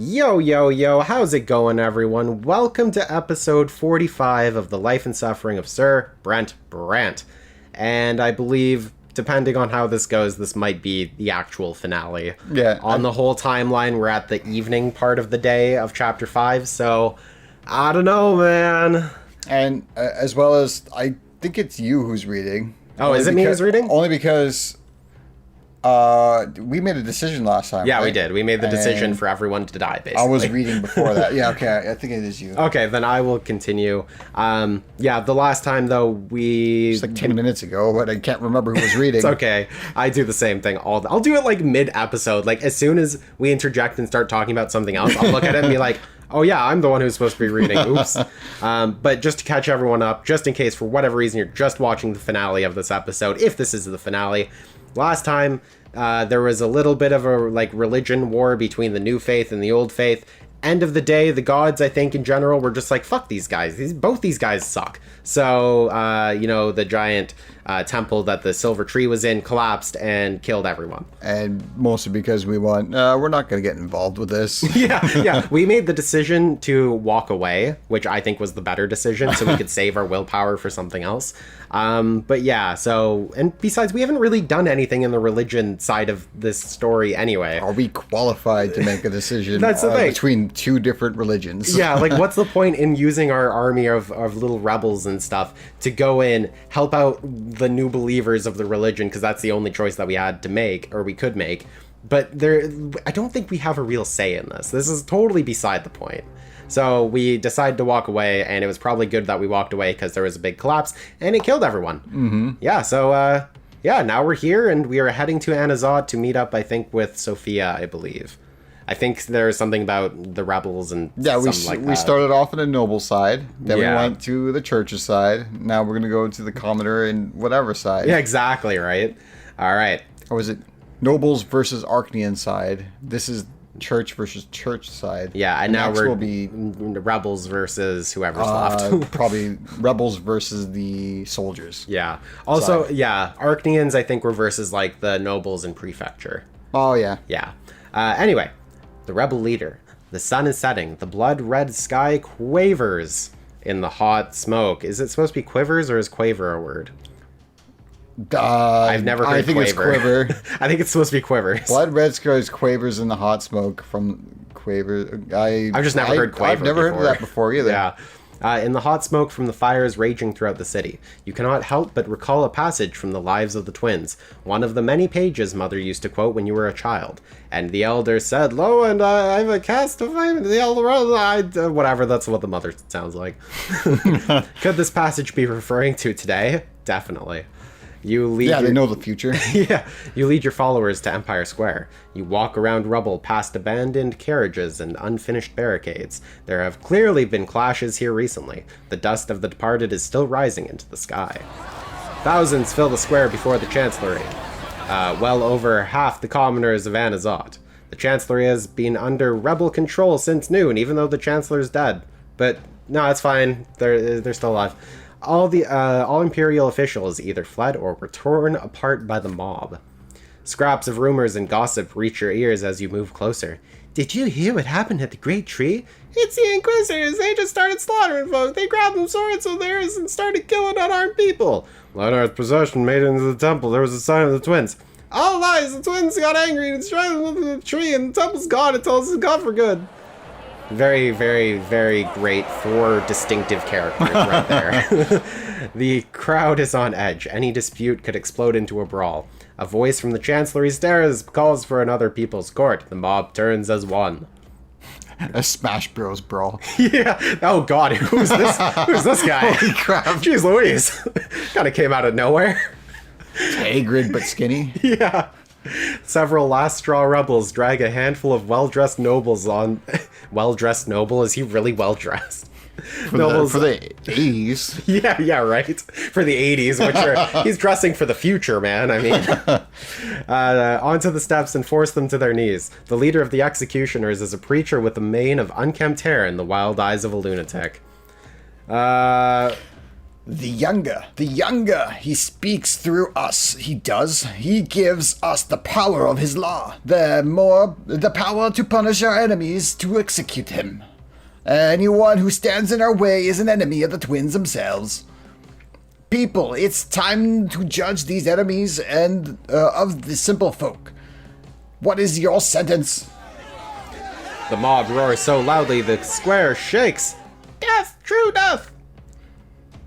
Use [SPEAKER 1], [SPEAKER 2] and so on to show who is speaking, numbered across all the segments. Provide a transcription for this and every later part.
[SPEAKER 1] Yo, yo, yo, how's it going, everyone? Welcome to episode 45 of The Life and Suffering of Sir Brant. And I believe, depending on how this goes, this might be the actual finale.
[SPEAKER 2] Yeah.
[SPEAKER 1] On the whole timeline, we're at the evening part of the day of chapter 5, so I don't know, man.
[SPEAKER 2] And as well as, I think it's you who's reading.
[SPEAKER 1] Oh, is it me who's reading?
[SPEAKER 2] Only because we made a decision last time.
[SPEAKER 1] Yeah,
[SPEAKER 2] right?
[SPEAKER 1] we did. We made the decision for everyone to die, basically.
[SPEAKER 2] I was reading before that. Yeah, okay. I think it is you.
[SPEAKER 1] Okay, then I will continue. The last time, though,
[SPEAKER 2] It's like 10 minutes ago, but I can't remember who was reading.
[SPEAKER 1] It's okay. I do the same thing I'll do it, like, mid-episode. Like, as soon as we interject and start talking about something else, I'll look at it and be like, oh, yeah, I'm the one who's supposed to be reading. Oops. But just to catch everyone up, just in case, for whatever reason, you're just watching the finale of this episode, if this is the finale, last time, there was a little bit of a, like, religion war between the new faith and the old faith. End of the day, the gods, I think, in general, were just like, fuck these guys. Both these guys suck. So, the giant temple that the silver tree was in collapsed and killed everyone.
[SPEAKER 2] And mostly because we're not going to get involved with this.
[SPEAKER 1] Yeah. We made the decision to walk away, which I think was the better decision, so we could save our willpower for something else. And besides, we haven't really done anything in the religion side of this story anyway.
[SPEAKER 2] Are we qualified to make a decision
[SPEAKER 1] That's the thing.
[SPEAKER 2] Between two different religions?
[SPEAKER 1] Yeah, like, what's the point in using our army of little rebels and stuff to go in, help out the new believers of the religion, because that's the only choice that we had to make, or we could make. But I don't think we have a real say in this. This is totally beside the point. So we decided to walk away, and it was probably good that we walked away because there was a big collapse, and it killed everyone. Mm-hmm. Yeah, so, now we're here, and we are heading to Anizotte to meet up, I think, with Sophia, I believe. I think there's something about the rebels and something like that. We
[SPEAKER 2] started off on the noble side, then we went to the church's side, now we're going to go to the commoner and whatever side.
[SPEAKER 1] Yeah, exactly, right? All right.
[SPEAKER 2] Or was it nobles versus Arcanian side? This is church versus church side.
[SPEAKER 1] Yeah, and now we're
[SPEAKER 2] will be
[SPEAKER 1] rebels versus whoever's left.
[SPEAKER 2] Probably rebels versus the soldiers.
[SPEAKER 1] Yeah. Also, Arcanians, I think, were versus, like, the nobles and prefecture.
[SPEAKER 2] Oh, yeah.
[SPEAKER 1] Yeah. Anyway, the rebel leader. The sun is setting. The blood-red sky quavers in the hot smoke. Is it supposed to be quivers, or is quaver a word? I've never heard quaver.
[SPEAKER 2] It's quiver.
[SPEAKER 1] I think it's supposed to be quivers.
[SPEAKER 2] Blood red skies quavers in the hot smoke from quaver.
[SPEAKER 1] I've just never heard quaver.
[SPEAKER 2] I've never heard of that before either.
[SPEAKER 1] Yeah. In the hot smoke from the fires raging throughout the city, you cannot help but recall a passage from the lives of the twins, one of the many pages Mother used to quote when you were a child. And the elder said, "Lo, and I've a cast of the elder," whatever, that's what the mother sounds like. Could this passage be referring to today? Definitely.
[SPEAKER 2] They know the future.
[SPEAKER 1] Yeah, you lead your followers to Empire Square. You walk around rubble past abandoned carriages and unfinished barricades. There have clearly been clashes here recently. The dust of the departed is still rising into the sky. Thousands fill the square before the chancellery. Well over half the commoners of Anizotte. The chancellery has been under rebel control since noon, even though the chancellor's dead. But no, it's fine. They're still alive. All imperial officials either fled or were torn apart by the mob. Scraps of rumors and gossip reach your ears as you move closer. Did you hear what happened at the Great Tree? It's the Inquisitors. They just started slaughtering folk. They grabbed them swords of theirs and started killing unarmed people. Leonard's procession made it into the temple. There was a sign of the twins. All lies. The twins got angry and destroyed the tree, and the temple's gone until it's gone for good. Very, very, very great 4 distinctive characters right there. The crowd is on edge. Any dispute could explode into a brawl. A voice from the chancellery stairs calls for another people's court. The mob turns as one.
[SPEAKER 2] A Smash Bros. Brawl.
[SPEAKER 1] Yeah. Oh, God. Who's this? Who's this guy?
[SPEAKER 2] Holy crap.
[SPEAKER 1] Jeez Louise. Kind of came out of nowhere.
[SPEAKER 2] Agrid but skinny.
[SPEAKER 1] Yeah. Several last straw rebels drag a handful of well-dressed nobles on... Well-dressed noble? Is he really well-dressed?
[SPEAKER 2] For the 80s.
[SPEAKER 1] Yeah, right. For the 80s, which he's dressing for the future, man. I mean, onto the steps and force them to their knees. The leader of the executioners is a preacher with a mane of unkempt hair and the wild eyes of a lunatic.
[SPEAKER 3] The younger, he speaks through us. He does. He gives us the power of his law. The power to punish our enemies, to execute him. Anyone who stands in our way is an enemy of the twins themselves. People, it's time to judge these enemies and of the simple folk. What is your sentence?
[SPEAKER 1] The mob roars so loudly the square shakes. Death! True death!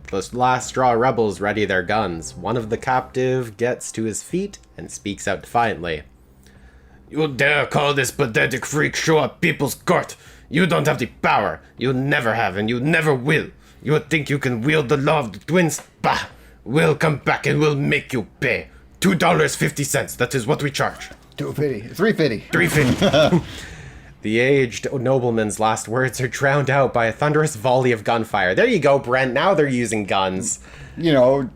[SPEAKER 1] The last straw rebels ready their guns. One of the captive gets to his feet and speaks out defiantly. You dare call this pathetic freak show a people's court? You don't have the power. You never have and you never will. You think you can wield the law of the twins? Bah! We'll come back and we'll make you pay. $2.50. That is what we charge.
[SPEAKER 3] $2.50. $3.50.
[SPEAKER 1] $3.50. The aged nobleman's last words are drowned out by a thunderous volley of gunfire. There you go, Brent. Now they're using guns.
[SPEAKER 2] You know,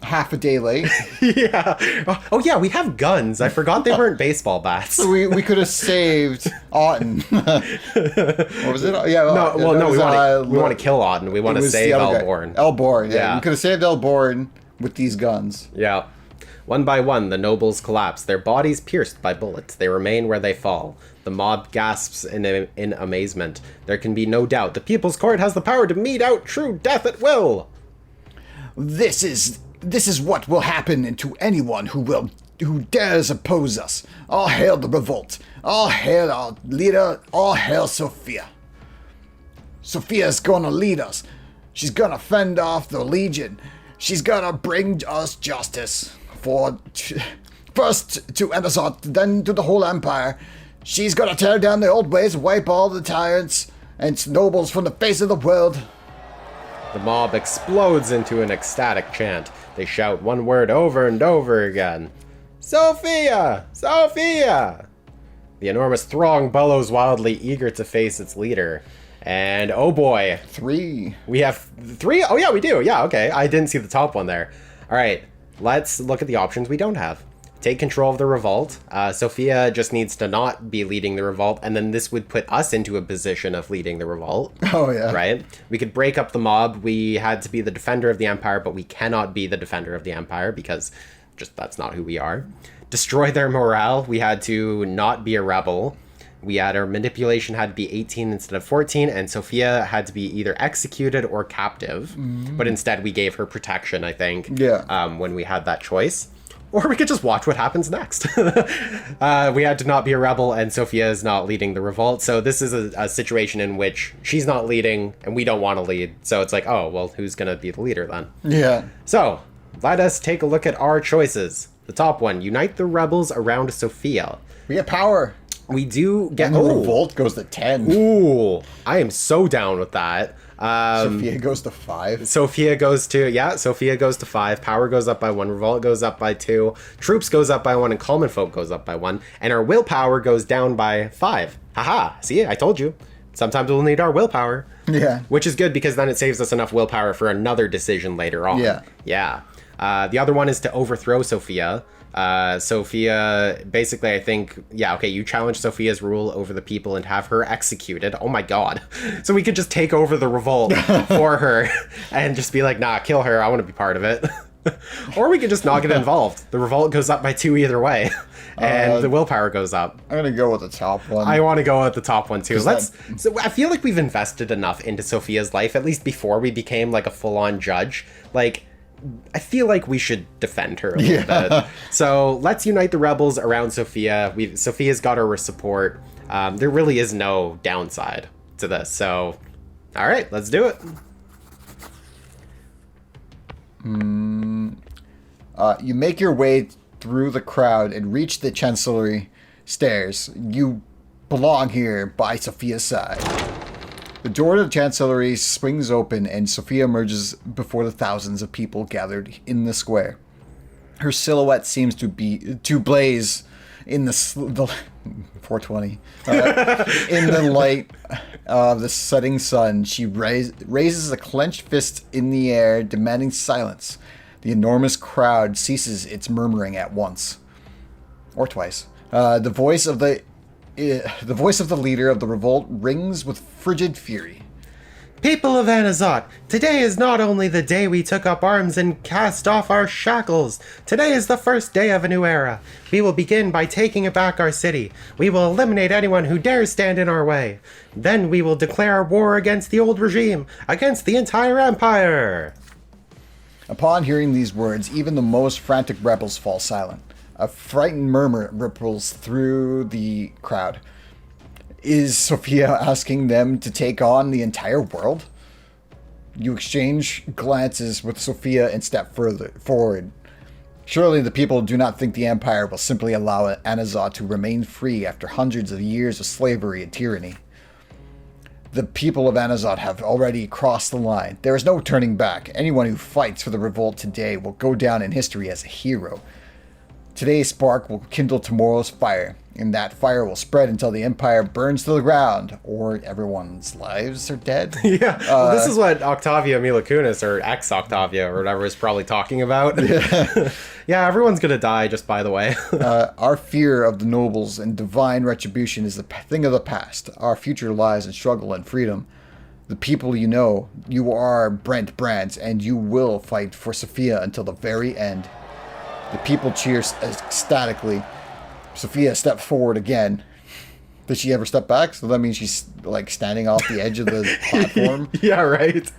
[SPEAKER 2] half a day late.
[SPEAKER 1] Yeah. Oh, yeah, we have guns. I forgot they weren't baseball bats.
[SPEAKER 2] we could have saved Otten. What was it? Yeah.
[SPEAKER 1] We want to kill Otten. We want to save Elborn.
[SPEAKER 2] Elborn, yeah. We could have saved Elborn with these guns.
[SPEAKER 1] Yeah. One by one, the nobles collapse, their bodies pierced by bullets. They remain where they fall. The mob gasps in amazement. There can be no doubt. The People's Court has the power to mete out true death at will.
[SPEAKER 3] This is what will happen to anyone who dares oppose us. All hail the revolt. All hail our leader. All hail Sophia. Sophia's gonna lead us. She's gonna fend off the Legion. She's gonna bring us justice. First to Anizotte, then to the whole empire. She's gonna tear down the old ways, wipe all the tyrants and nobles from the face of the world.
[SPEAKER 1] The mob explodes into an ecstatic chant. They shout one word over and over again. Sophia! Sophia! The enormous throng bellows wildly, eager to face its leader. And oh boy.
[SPEAKER 2] 3.
[SPEAKER 1] We have 3? Oh yeah, we do. Yeah, okay. I didn't see the top one there. All right, let's look at the options we don't have. Take control of the revolt. Sophia just needs to not be leading the revolt, and then this would put us into a position of leading the revolt.
[SPEAKER 2] Oh, yeah.
[SPEAKER 1] Right? We could break up the mob. We had to be the defender of the empire, but we cannot be the defender of the empire because just that's not who we are. Destroy their morale. We had to not be a rebel. We had our manipulation had to be 18 instead of 14, and Sophia had to be either executed or captive. But instead, we gave her protection, I think, when we had that choice. Or we could just watch what happens next. We had to not be a rebel, and Sophia is not leading the revolt. So this is a situation in which she's not leading, and we don't want to lead. So it's like, oh, well, who's going to be the leader then?
[SPEAKER 2] Yeah.
[SPEAKER 1] So let us take a look at our choices. The top one, unite the rebels around Sophia.
[SPEAKER 2] We get power.
[SPEAKER 1] We do get...
[SPEAKER 2] And the revolt goes to 10.
[SPEAKER 1] Ooh, I am so down with that.
[SPEAKER 2] Sophia goes to 5.
[SPEAKER 1] Sophia goes to 5. Power goes up by 1. Revolt goes up by 2. Troops goes up by 1. And Common Folk goes up by 1. And our willpower goes down by 5. Haha, see, I told you. Sometimes we'll need our willpower.
[SPEAKER 2] Yeah.
[SPEAKER 1] Which is good because then it saves us enough willpower for another decision later on.
[SPEAKER 2] Yeah.
[SPEAKER 1] Yeah. The other one is to overthrow Sophia. Sophia, basically, I think, you challenge Sophia's rule over the people and have her executed. Oh my god. So we could just take over the revolt for her and just be like, nah, kill her. I want to be part of it. Or we could just not get involved. The revolt goes up by 2 either way. And the willpower goes up.
[SPEAKER 2] I'm going to go with the top one.
[SPEAKER 1] I want to go with the top one too. So I feel like we've invested enough into Sophia's life, at least before we became like a full-on judge. Like, I feel like we should defend her a little bit. So let's unite the rebels around Sophia. Sophia's got our support. There really is no downside to this. So, all right, let's do it.
[SPEAKER 2] You make your way through the crowd and reach the chancellery stairs. You belong here by Sophia's side. The door to the chancellery swings open and Sophia emerges before the thousands of people gathered in the square. Her silhouette seems to blaze in the 420 in the light of the setting sun. She raises a clenched fist in the air, demanding silence. The enormous crowd ceases its murmuring at once, or twice. The voice of the leader of the revolt rings with frigid fury.
[SPEAKER 1] People of Anizotte, today is not only the day we took up arms and cast off our shackles. Today is the first day of a new era. We will begin by taking back our city. We will eliminate anyone who dares stand in our way. Then we will declare war against the old regime, against the entire empire.
[SPEAKER 2] Upon hearing these words, even the most frantic rebels fall silent. A frightened murmur ripples through the crowd. Is Sophia asking them to take on the entire world? You exchange glances with Sophia and step further forward. Surely the people do not think the Empire will simply allow Anizotte to remain free after hundreds of years of slavery and tyranny. The people of Anizotte have already crossed the line. There is no turning back. Anyone who fights for the revolt today will go down in history as a hero. Today's spark will kindle tomorrow's fire, and that fire will spread until the Empire burns to the ground, or everyone's lives are dead.
[SPEAKER 1] Yeah, well, this is what Octavia Mila Kunis, or ex-Octavia, or whatever, is probably talking about. Yeah, everyone's gonna die, just by the way.
[SPEAKER 2] Our fear of the nobles and divine retribution is the thing of the past. Our future lies in struggle and freedom. The people you know, you are Brent Brandt, and you will fight for Sophia until the very end. The people cheer ecstatically. Sophia stepped forward again. Did she ever step back? So that means she's like standing off the edge of the platform.
[SPEAKER 1] Yeah, right.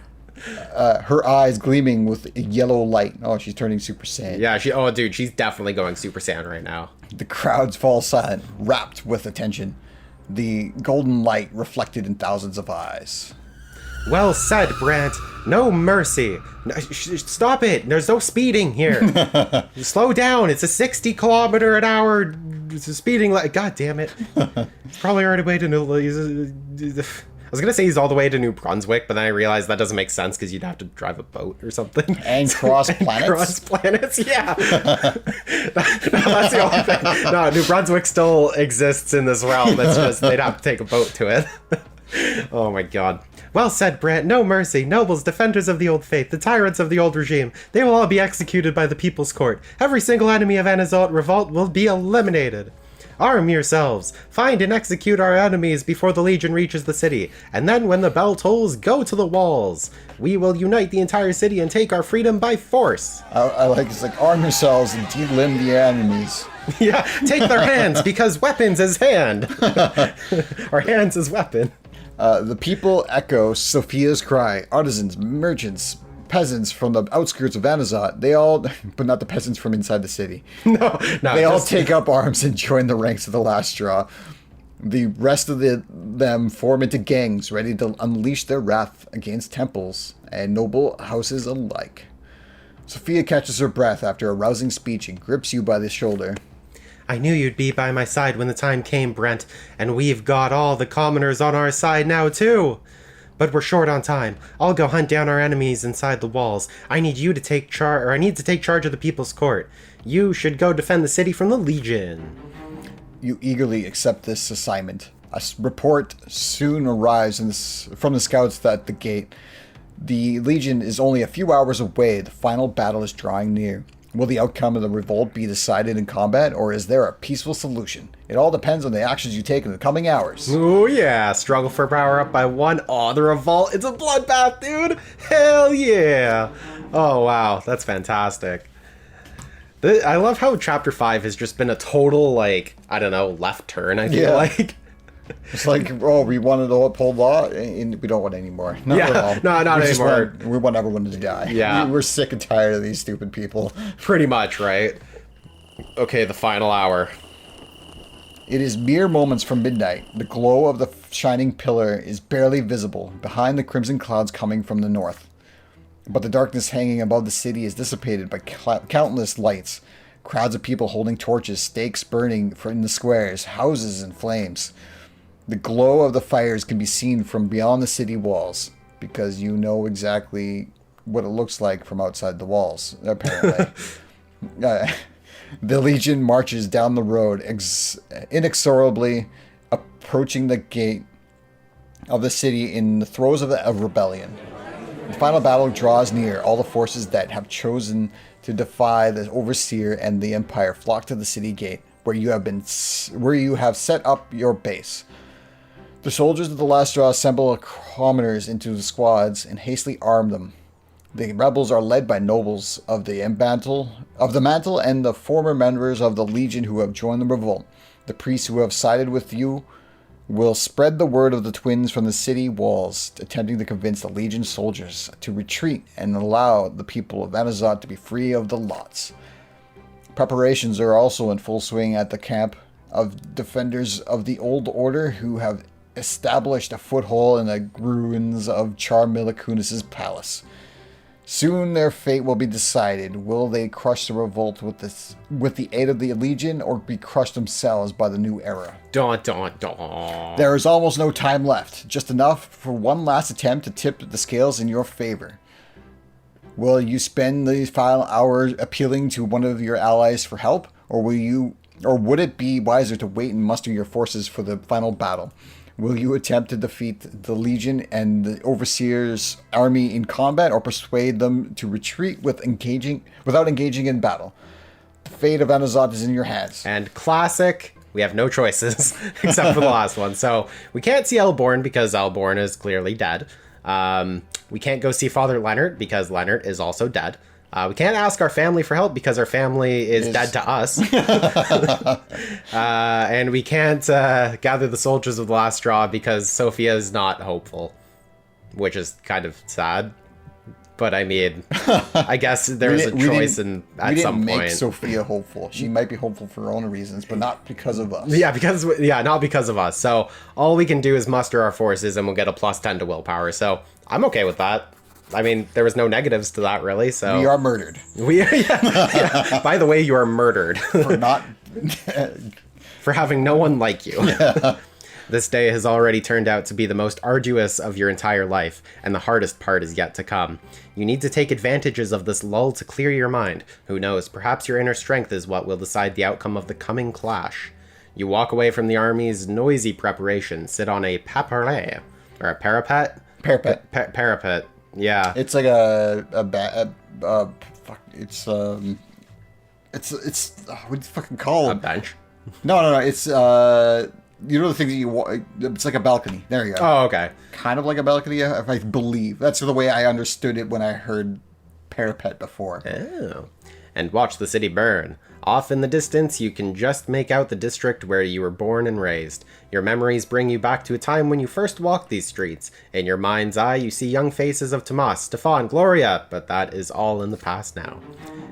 [SPEAKER 2] Her eyes gleaming with a yellow light. Oh, she's turning Super Saiyan.
[SPEAKER 1] Yeah, dude, she's definitely going Super Saiyan right now.
[SPEAKER 2] The crowds fall silent, rapt with attention. The golden light reflected in thousands of eyes.
[SPEAKER 1] Well said, Brant. No mercy. Stop it. There's no speeding here. Slow down. It's a 60-kilometer-an-hour speeding light. God damn it. He's probably already way to New... I was going to say he's all the way to New Brunswick, but then I realized that doesn't make sense because you'd have to drive a boat or something.
[SPEAKER 2] And cross planets?
[SPEAKER 1] Cross planets, yeah. That's the only thing. No, New Brunswick still exists in this realm. It's just they'd have to take a boat to it. Oh my god. Well said, Brant. No mercy. Nobles, defenders of the old faith, the tyrants of the old regime. They will all be executed by the people's court. Every single enemy of Anizotte revolt will be eliminated. Arm yourselves. Find and execute our enemies before the Legion reaches the city. And then when the bell tolls, go to the walls. We will unite the entire city and take our freedom by force.
[SPEAKER 2] I like it's like arm yourselves and delimb the enemies.
[SPEAKER 1] Yeah, take their hands because weapons is hand. Or hands is weapon.
[SPEAKER 2] The people echo Sophia's cry. Artisans, merchants, peasants from the outskirts of Anizotte, they all, but not the peasants from inside the city.
[SPEAKER 1] No,
[SPEAKER 2] they all take up arms and join the ranks of the last straw. The rest of them form into gangs, ready to unleash their wrath against temples and noble houses alike. Sophia catches her breath after a rousing speech and grips you by the shoulder.
[SPEAKER 1] I knew you'd be by my side when the time came, Brent, and we've got all the commoners on our side now, too. But we're short on time. I'll go hunt down our enemies inside the walls. I need to take charge of the People's Court. You should go defend the city from the Legion.
[SPEAKER 2] You eagerly accept this assignment. A report soon arrives from the scouts at the gate. The Legion is only a few hours away. The final battle is drawing near. Will the outcome of the revolt be decided in combat, or is there a peaceful solution? It all depends on the actions you take in the coming hours.
[SPEAKER 1] Ooh, yeah. Struggle for power up by one. Oh, the revolt. It's a bloodbath, dude. Hell yeah. Oh, wow. That's fantastic. I love how Chapter 5 has just been a total, like, I don't know, left turn, I feel like.
[SPEAKER 2] It's like, oh, we wanted to uphold law, and we don't want anymore. Not at all.
[SPEAKER 1] No, not anymore.
[SPEAKER 2] We want everyone to die.
[SPEAKER 1] Yeah.
[SPEAKER 2] We're sick and tired of these stupid people.
[SPEAKER 1] Pretty much, right? Okay, the final hour.
[SPEAKER 2] It is mere moments from midnight. The glow of the shining pillar is barely visible behind the crimson clouds coming from the north. But the darkness hanging above the city is dissipated by countless lights. Crowds of people holding torches, stakes burning in the squares, houses in flames. The glow of the fires can be seen from beyond the city walls, because you know exactly what it looks like from outside the walls, apparently. The Legion marches down the road, inexorably approaching the gate of the city in the throes of a rebellion. The final battle draws near. All the forces that have chosen to defy the Overseer and the Empire flock to the city gate, where you have set up your base. The soldiers of the last straw assemble commoners into the squads and hastily arm them. The rebels are led by nobles of the mantle and the former members of the legion who have joined the revolt. The priests who have sided with you will spread the word of the twins from the city walls, attempting to convince the legion soldiers to retreat and allow the people of Anizotte to be free of the lots. Preparations are also in full swing at the camp of defenders of the old order who have established a foothold in the ruins of Char Milicunis' palace. Soon their fate will be decided. Will they crush the revolt with the aid of the Legion, or be crushed themselves by the new era?
[SPEAKER 1] Dun, dun, dun.
[SPEAKER 2] There is almost no time left, just enough for one last attempt to tip the scales in your favor. Will you spend these final hours appealing to one of your allies for help, or would it be wiser to wait and muster your forces for the final battle? Will you attempt to defeat the Legion and the Overseer's army in combat, or persuade them to retreat without engaging in battle? The fate of Anizotte is in your hands.
[SPEAKER 1] And classic, we have no choices except for the last one. So we can't see Elborn because Elborn is clearly dead. We can't go see Father Leonard because Leonard is also dead. We can't ask our family for help because our family is dead to us. And we can't gather the soldiers of the last straw because Sophia is not hopeful, which is kind of sad. But I mean, I guess there's a choice at some point.
[SPEAKER 2] We didn't make Sophia hopeful. She might be hopeful for her own reasons, but not because of us.
[SPEAKER 1] Yeah, not because of us. So all we can do is muster our forces and we'll get a +10 to willpower. So I'm okay with that. I mean, there was no negatives to that, really, so...
[SPEAKER 2] We are murdered.
[SPEAKER 1] Yeah. By the way, you are murdered.
[SPEAKER 2] For not...
[SPEAKER 1] For having no one like you. Yeah. This day has already turned out to be the most arduous of your entire life, and the hardest part is yet to come. You need to take advantages of this lull to clear your mind. Who knows, perhaps your inner strength is what will decide the outcome of the coming clash. You walk away from the army's noisy preparation, sit on a parapet, or a parapet? Parapet. Yeah,
[SPEAKER 2] it's like it's what do you fucking call it?
[SPEAKER 1] A bench?
[SPEAKER 2] No. It's you know the things that it's like a balcony. There you go.
[SPEAKER 1] Oh, okay.
[SPEAKER 2] Kind of like a balcony, if I believe. That's the way I understood it when I heard parapet before.
[SPEAKER 1] Oh. And watch the city burn. Off in the distance, you can just make out the district where you were born and raised. Your memories bring you back to a time when you first walked these streets. In your mind's eye, you see young faces of Tomas, Stefan, Gloria, but that is all in the past now.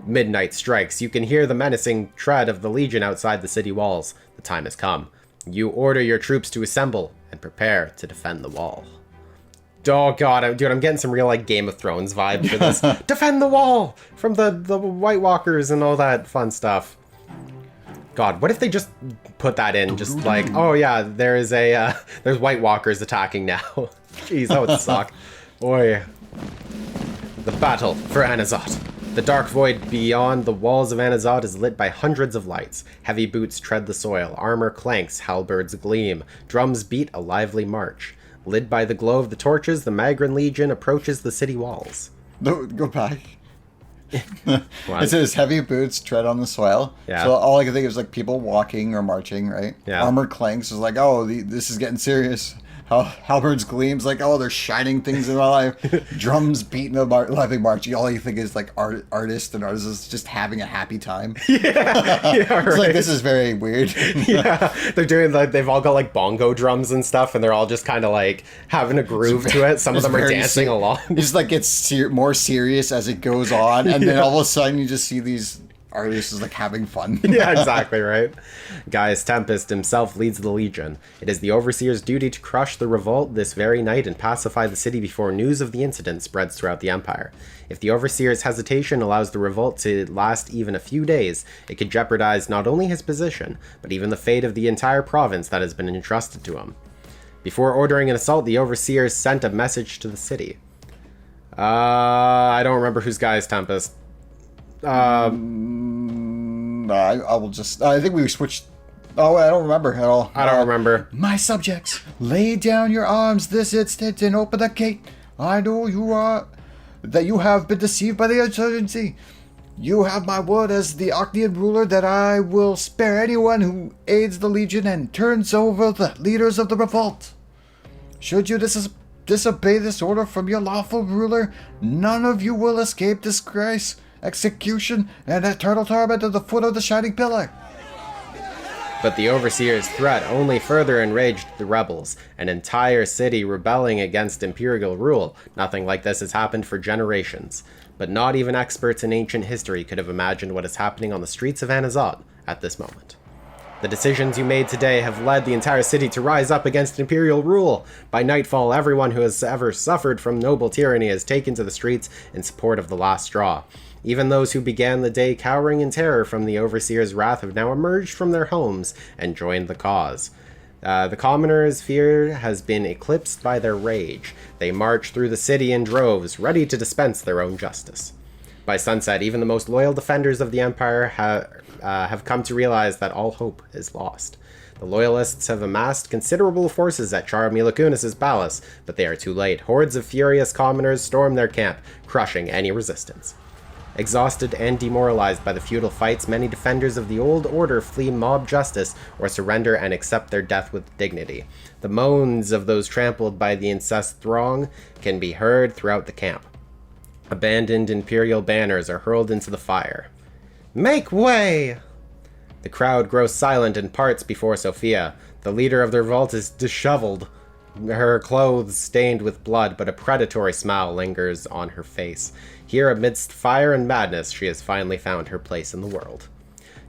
[SPEAKER 1] Midnight strikes. You can hear the menacing tread of the Legion outside the city walls. The time has come. You order your troops to assemble and prepare to defend the wall. Oh god, dude, I'm getting some real like Game of Thrones vibe for this. Defend the wall from the White Walkers and all that fun stuff. God, what if they just put that in? Just like, oh yeah, there's White Walkers attacking now. Jeez, that would suck. Oi. The battle for Anizotte. The dark void beyond the walls of Anizotte is lit by hundreds of lights. Heavy boots tread the soil, armor clanks, halberds gleam, drums beat a lively march. Lit by the glow of the torches, the Magran Legion approaches the city walls.
[SPEAKER 2] No, go back. It says heavy boots tread on the soil.
[SPEAKER 1] Yeah.
[SPEAKER 2] So all I can think of is like people walking or marching, right?
[SPEAKER 1] Yeah.
[SPEAKER 2] Armor clanks is like, oh, this is getting serious. Halberds gleams like, oh, they're shining things in my life. Drums beating a lively march. All you think is like artists and artists just having a happy time.
[SPEAKER 1] Yeah,
[SPEAKER 2] It's
[SPEAKER 1] right.
[SPEAKER 2] like, this is very weird.
[SPEAKER 1] Yeah, they're doing like they've all got like bongo drums and stuff, and they're all just kind of like having a groove to it. Some of them are dancing along.
[SPEAKER 2] It just like gets more serious as it goes on, and then all of a sudden you just see these artists like having fun.
[SPEAKER 1] Yeah, exactly, right? Gaius Tempest himself leads the Legion. It is the Overseer's duty to crush the revolt this very night and pacify the city before news of the incident spreads throughout the Empire. If the Overseer's hesitation allows the revolt to last even a few days, it could jeopardize not only his position, but even the fate of the entire province that has been entrusted to him. Before ordering an assault, the Overseer sent a message to the city. I don't remember who's Gaius Tempest.
[SPEAKER 2] I will just... I think we switched... Oh, I don't remember at all.
[SPEAKER 1] I don't remember.
[SPEAKER 2] My subjects, lay down your arms this instant and open the gate. I know that you have been deceived by the insurgency. You have my word as the Ocnian ruler that I will spare anyone who aids the Legion and turns over the leaders of the revolt.
[SPEAKER 3] Should you disobey this order from your lawful ruler, none of you will escape disgrace, execution, and eternal torment at the foot of the shining pillar.
[SPEAKER 1] But the Overseer's threat only further enraged the rebels, an entire city rebelling against imperial rule. Nothing like this has happened for generations. But not even experts in ancient history could have imagined what is happening on the streets of Anizotte at this moment. The decisions you made today have led the entire city to rise up against imperial rule. By nightfall, everyone who has ever suffered from noble tyranny has taken to the streets in support of the last straw. Even those who began the day cowering in terror from the Overseer's wrath have now emerged from their homes and joined the cause. The commoners' fear has been eclipsed by their rage. They march through the city in droves, ready to dispense their own justice. By sunset, even the most loyal defenders of the Empire have come to realize that all hope is lost. The Loyalists have amassed considerable forces at Char Milakunis' palace, but they are too late. Hordes of furious commoners storm their camp, crushing any resistance. Exhausted and demoralized by the futile fights, many defenders of the old order flee mob justice or surrender and accept their death with dignity. The moans of those trampled by the incensed throng can be heard throughout the camp. Abandoned imperial banners are hurled into the fire. Make way! The crowd grows silent and parts before Sophia. The leader of the revolt is disheveled, her clothes stained with blood, but a predatory smile lingers on her face. Here, amidst fire and madness, she has finally found her place in the world.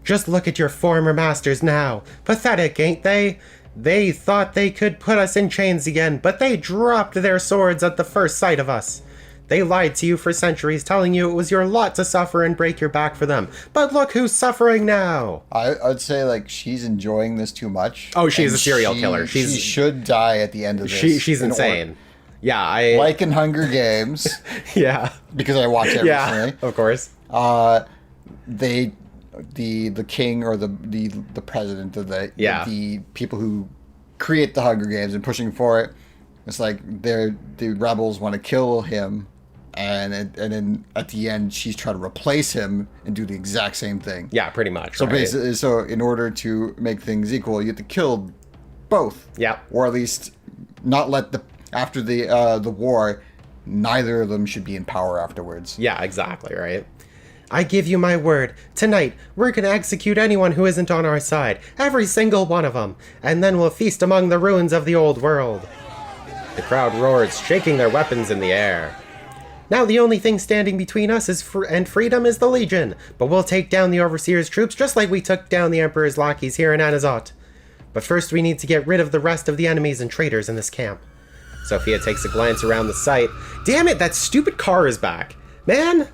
[SPEAKER 1] Just look at your former masters now. Pathetic, ain't they? They thought they could put us in chains again, but they dropped their swords at the first sight of us. They lied to you for centuries, telling you it was your lot to suffer and break your back for them. But look who's suffering now.
[SPEAKER 2] I'd say, like, she's enjoying this too much.
[SPEAKER 1] Oh, she's a serial killer.
[SPEAKER 2] She should die at the end of this.
[SPEAKER 1] She's insane. Yeah, I...
[SPEAKER 2] Like in Hunger Games.
[SPEAKER 1] Yeah.
[SPEAKER 2] Because I watch it recently.
[SPEAKER 1] Of course.
[SPEAKER 2] The king or the president of the people who create the Hunger Games and pushing for it, it's like the rebels want to kill him, and then at the end she's trying to replace him and do the exact same thing.
[SPEAKER 1] Yeah, pretty much.
[SPEAKER 2] So
[SPEAKER 1] right?
[SPEAKER 2] basically, so in order to make things equal, you have to kill both.
[SPEAKER 1] Yeah.
[SPEAKER 2] Or at least not let after the war, neither of them should be in power afterwards.
[SPEAKER 1] Yeah, exactly, right? I give you my word. Tonight, we're gonna execute anyone who isn't on our side. Every single one of them. And then we'll feast among the ruins of the old world. The crowd roars, shaking their weapons in the air. Now the only thing standing between us and freedom is the Legion. But we'll take down the Overseer's troops just like we took down the Emperor's lackeys here in Anizotte. But first we need to get rid of the rest of the enemies and traitors in this camp. Sophia takes a glance around the site. Damn it, that stupid car is back. Man!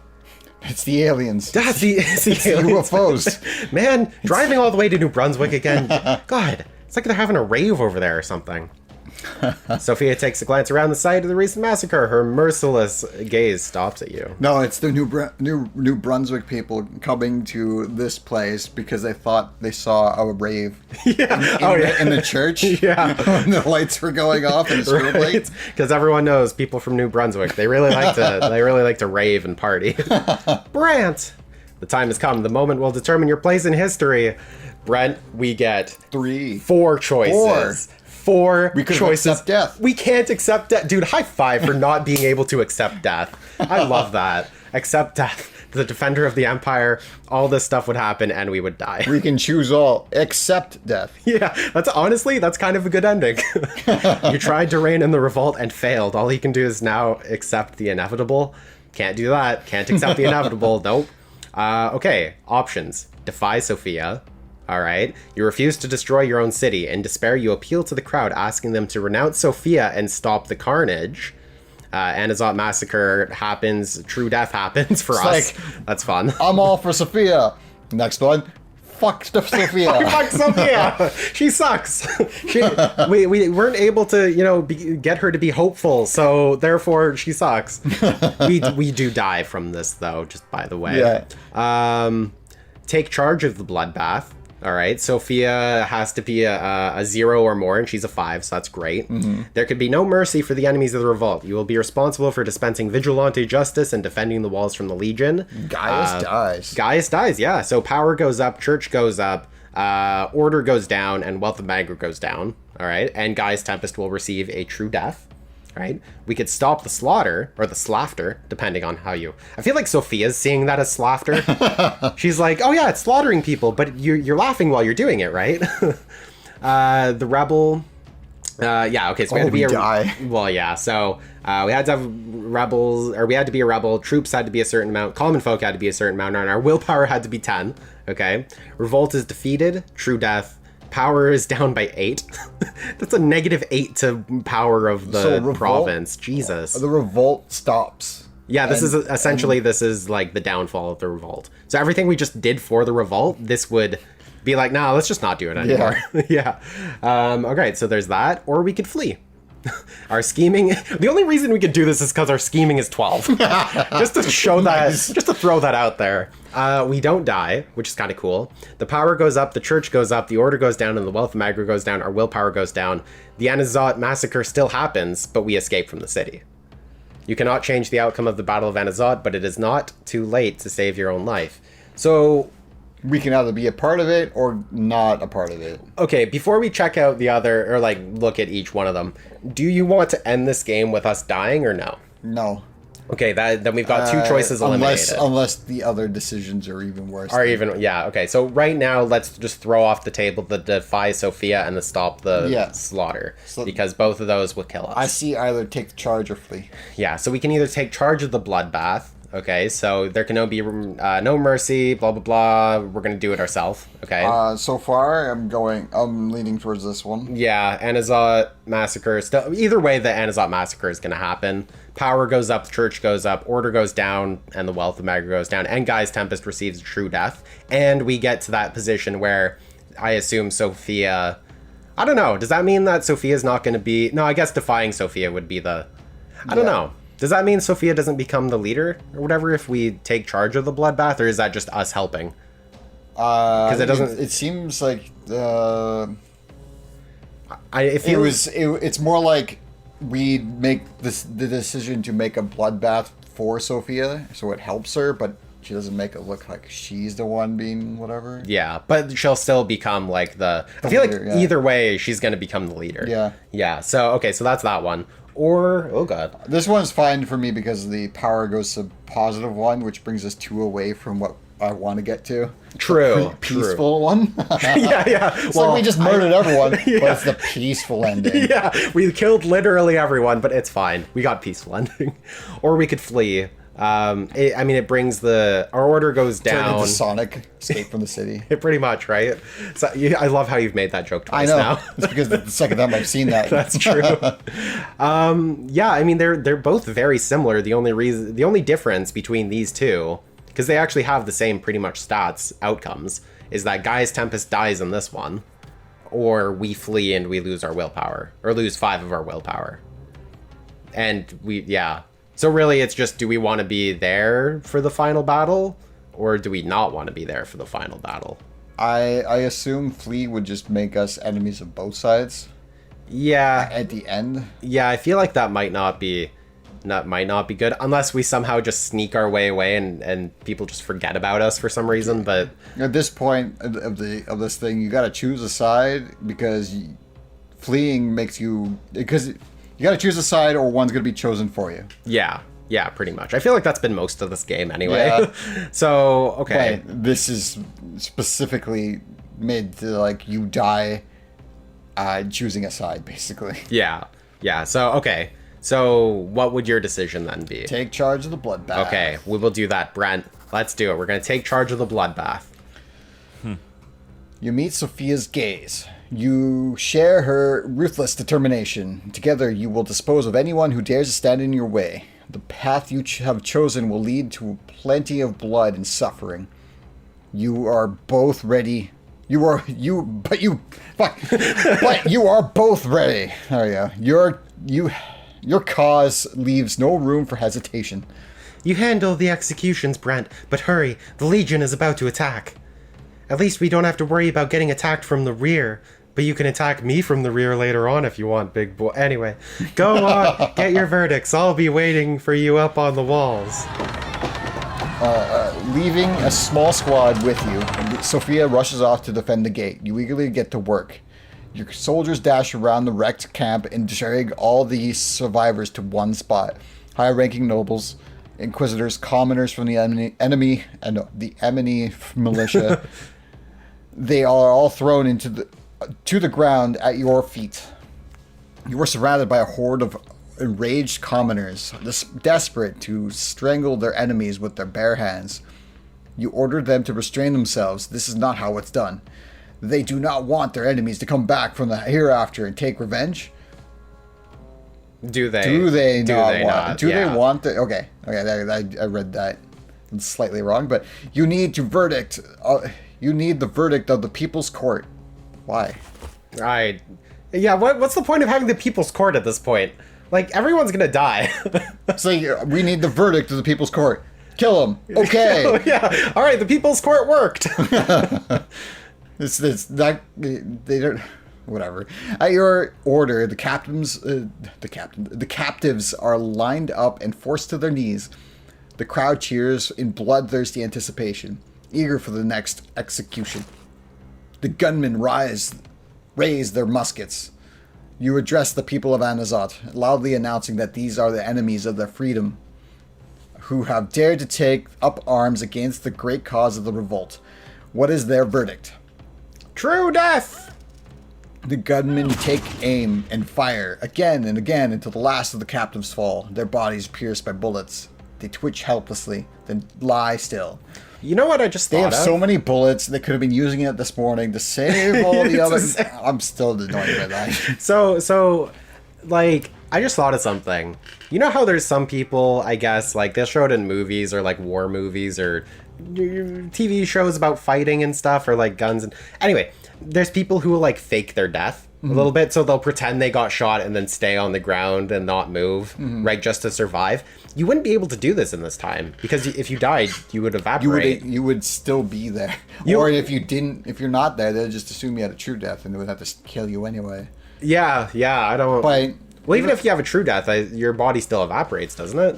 [SPEAKER 2] It's the aliens.
[SPEAKER 1] It's the aliens.
[SPEAKER 2] UFOs.
[SPEAKER 1] Man, driving all the way to New Brunswick again. God, it's like they're having a rave over there or something. Sophia takes a glance around the site of the recent massacre. Her merciless gaze stops at you.
[SPEAKER 2] No, it's the New Brunswick people coming to this place because they thought they saw a rave.
[SPEAKER 1] Yeah.
[SPEAKER 2] In the church.
[SPEAKER 1] Yeah.
[SPEAKER 2] When the lights were going off and the strobe lights.
[SPEAKER 1] Because everyone knows people from New Brunswick. They really like to rave and party. Brant! The time has come. The moment will determine your place in history. Brent, we get 4 choices. 4
[SPEAKER 2] we could
[SPEAKER 1] choices.
[SPEAKER 2] Accept death.
[SPEAKER 1] We can't accept death. Dude, high five for not being able to accept death. I love that. Accept death. The defender of the Empire, all this stuff would happen and we would die.
[SPEAKER 2] We can choose all except death.
[SPEAKER 1] Yeah, that's kind of a good ending. You tried to reign in the revolt and failed. All he can do is now accept the inevitable. Can't do that. Can't accept the inevitable. Nope. Okay, options. Defy Sophia. All right. You refuse to destroy your own city. In despair, you appeal to the crowd, asking them to renounce Sophia and stop the carnage. Anizotte massacre happens. True death happens for us. That's fun.
[SPEAKER 2] I'm all for Sophia. Next one. Fuck Sophia.
[SPEAKER 1] Fuck Sophia. She sucks. We weren't able to, get her to be hopeful, so therefore she sucks. We do die from this, though, just by the way.
[SPEAKER 2] Yeah.
[SPEAKER 1] Take charge of the bloodbath. All right, Sophia has to be a 0 or more, and she's a 5, so that's great. Mm-hmm. There could be no mercy for the enemies of the revolt. You will be responsible for dispensing vigilante justice and defending the walls from the Legion.
[SPEAKER 2] Gaius dies.
[SPEAKER 1] Gaius dies, yeah. So power goes up, church goes up, Order goes down, and Wealth of Magra goes down. All right, and Guy's Tempest will receive a true death. Right? We could stop the slaughter, or the slaughter, depending on how you... I feel like Sophia's seeing that as slaughter. She's like, oh yeah, it's slaughtering people, but you're laughing while you're doing it, right? The rebel... yeah, okay, so we had to be
[SPEAKER 2] die.
[SPEAKER 1] Well, yeah, so we had to have rebels, or we had to be a rebel, troops had to be a certain amount, common folk had to be a certain amount, and our willpower had to be 10, okay? Revolt is defeated, true death, power is down by 8. That's a -8 to power of the province. Jesus.
[SPEAKER 2] The revolt stops.
[SPEAKER 1] Yeah, this is essentially, this is like the downfall of the revolt. So everything we just did for the revolt, this would be like, nah, let's just not do it anymore. Yeah. Okay, so there's that. Or we could flee. Our scheming, the only reason we could do this is because our scheming is 12. Just to show that, just to throw that out there. We don't die, which is kind of cool. The power goes up, the church goes up, the order goes down, and the wealth of Magra goes down, our willpower goes down. The Anizotte massacre still happens, but we escape from the city. You cannot change the outcome of the Battle of Anizotte, but it is not too late to save your own life. So...
[SPEAKER 2] we can either be a part of it or not a part of it.
[SPEAKER 1] Okay, before we check out the other, or like look at each one of them, do you want to end this game with us dying or no?
[SPEAKER 2] No.
[SPEAKER 1] Okay, then we've got two choices eliminated.
[SPEAKER 2] Unless the other decisions are even worse.
[SPEAKER 1] Yeah, okay. So right now, let's just throw off the table the defy Sophia and the stop the slaughter. Because both of those will kill us.
[SPEAKER 2] I see either take the charge or flee.
[SPEAKER 1] Yeah, so we can either take charge of the bloodbath. Okay, so there can be no mercy, blah, blah, blah. We're going to do it ourselves, okay?
[SPEAKER 2] So far, I'm leaning towards this one.
[SPEAKER 1] Yeah, Anizotte Massacre. Either way, the Anizotte Massacre is going to happen. Power goes up, the church goes up, order goes down, and the wealth of Magra goes down. And Guy's Tempest receives a true death. And we get to that position where I assume Sophia... I don't know. Does that mean that Sophia's not going to be... No, I guess defying Sophia would be the... I don't know. Does that mean Sophia doesn't become the leader or whatever if we take charge of the bloodbath, or is that just us helping? Because it doesn't.
[SPEAKER 2] It seems like it's more like we make the decision to make a bloodbath for Sophia, so it helps her, but she doesn't make it look like she's the one being whatever.
[SPEAKER 1] Yeah, but she'll still become like the I feel leader, like either way she's gonna become the leader.
[SPEAKER 2] Yeah.
[SPEAKER 1] Yeah. So okay, so that's that one. Or, oh god.
[SPEAKER 2] This one's fine for me because the power goes to +1, which brings us 2 away from what I want to get to.
[SPEAKER 1] True.
[SPEAKER 2] Peaceful one.
[SPEAKER 1] Yeah.
[SPEAKER 2] It's like we just murdered everyone, but it's the peaceful ending.
[SPEAKER 1] Yeah, we killed literally everyone, but it's fine. We got peaceful ending. Or we could flee. It brings our order goes down.
[SPEAKER 2] Turn into Sonic, escape from the city.
[SPEAKER 1] Pretty much, right? So I love how you've made that joke twice now.
[SPEAKER 2] It's because the second time I've seen that.
[SPEAKER 1] That's true. Yeah, I mean they're both very similar. The only difference between these two, because they actually have the same pretty much stats outcomes, is that Guy's Tempest dies in this one, or we flee and we lose our willpower, or lose 5 of our willpower, and So really, it's just, do we want to be there for the final battle, or do we not want to be there for the final battle?
[SPEAKER 2] I assume flee would just make us enemies of both sides.
[SPEAKER 1] Yeah.
[SPEAKER 2] At the end.
[SPEAKER 1] Yeah, I feel like that might not be good, unless we somehow just sneak our way away and people just forget about us for some reason. But
[SPEAKER 2] at this point of this thing, you got to choose a side, because fleeing makes you You gotta choose a side, or one's gonna be chosen for you.
[SPEAKER 1] Yeah, pretty much. I feel like that's been most of this game anyway. Yeah. So, okay.
[SPEAKER 2] But this is specifically made to, like, you die choosing a side, basically.
[SPEAKER 1] Yeah. So, okay. So, what would your decision then be?
[SPEAKER 2] Take charge of the bloodbath.
[SPEAKER 1] Okay, we will do that, Brent. Let's do it. We're gonna take charge of the bloodbath.
[SPEAKER 2] You meet Sophia's gaze. You share her ruthless determination. Together, you will dispose of anyone who dares to stand in your way. The path you have chosen will lead to plenty of blood and suffering. You are both ready. But you are both ready. There you go. Your cause leaves no room for hesitation.
[SPEAKER 1] You handle the executions, Brent, but hurry. The Legion is about to attack. At least we don't have to worry about getting attacked from the rear. But you can attack me from the rear later on if you want, big boy. Anyway, go on, get your verdicts. I'll be waiting for you up on the walls.
[SPEAKER 2] Leaving a small squad with you, Sophia rushes off to defend the gate. You eagerly get to work. Your soldiers dash around the wrecked camp and drag all the survivors to one spot. High-ranking nobles, inquisitors, commoners from the enemy militia. They are all thrown to the ground at your feet. You are surrounded by a horde of enraged commoners, desperate to strangle their enemies with their bare hands. You order them to restrain themselves. This is not how it's done. They do not want their enemies to come back from the hereafter and take revenge.
[SPEAKER 1] Do they?
[SPEAKER 2] Do they not want?
[SPEAKER 1] Not?
[SPEAKER 2] Do
[SPEAKER 1] Yeah.
[SPEAKER 2] they want the? Okay. I read that slightly wrong, but you need to verdict. You need the verdict of the people's court. Why?
[SPEAKER 1] Right. Yeah. What's the point of having the people's court at this point? Like, everyone's gonna die.
[SPEAKER 2] It's like, we need the verdict of the people's court. Kill them. Okay.
[SPEAKER 1] Yeah. All right. The people's court worked.
[SPEAKER 2] It's that they don't. Whatever. At your order, the captives are lined up and forced to their knees. The crowd cheers in bloodthirsty anticipation, eager for the next execution. The gunmen raise their muskets. You address the people of Anizotte, loudly announcing that these are the enemies of their freedom, who have dared to take up arms against the great cause of the revolt. What is their verdict?
[SPEAKER 1] True death.
[SPEAKER 2] The gunmen take aim and fire again and again until the last of the captives fall, their bodies pierced by bullets. They twitch helplessly, then lie still.
[SPEAKER 1] You know what I just
[SPEAKER 2] They
[SPEAKER 1] thought
[SPEAKER 2] have
[SPEAKER 1] of?
[SPEAKER 2] so many bullets, they could have been using it this morning to save all the others. I'm still annoyed by that.
[SPEAKER 1] So, like, I just thought of something. You know how there's some people, I guess, like, they'll show it in movies or, like, war movies or TV shows about fighting and stuff or, like, guns. And anyway, there's people who will, like, fake their death a little bit. So they'll pretend they got shot and then stay on the ground and not move, right, just to survive. You wouldn't be able to do this in this time because if you died, you would evaporate.
[SPEAKER 2] You would still be there. Or if you're not there, they'll just assume you had a true death and they would have to kill you anyway.
[SPEAKER 1] Yeah, I don't...
[SPEAKER 2] But...
[SPEAKER 1] Well, even if you have a true death, your body still evaporates, doesn't it?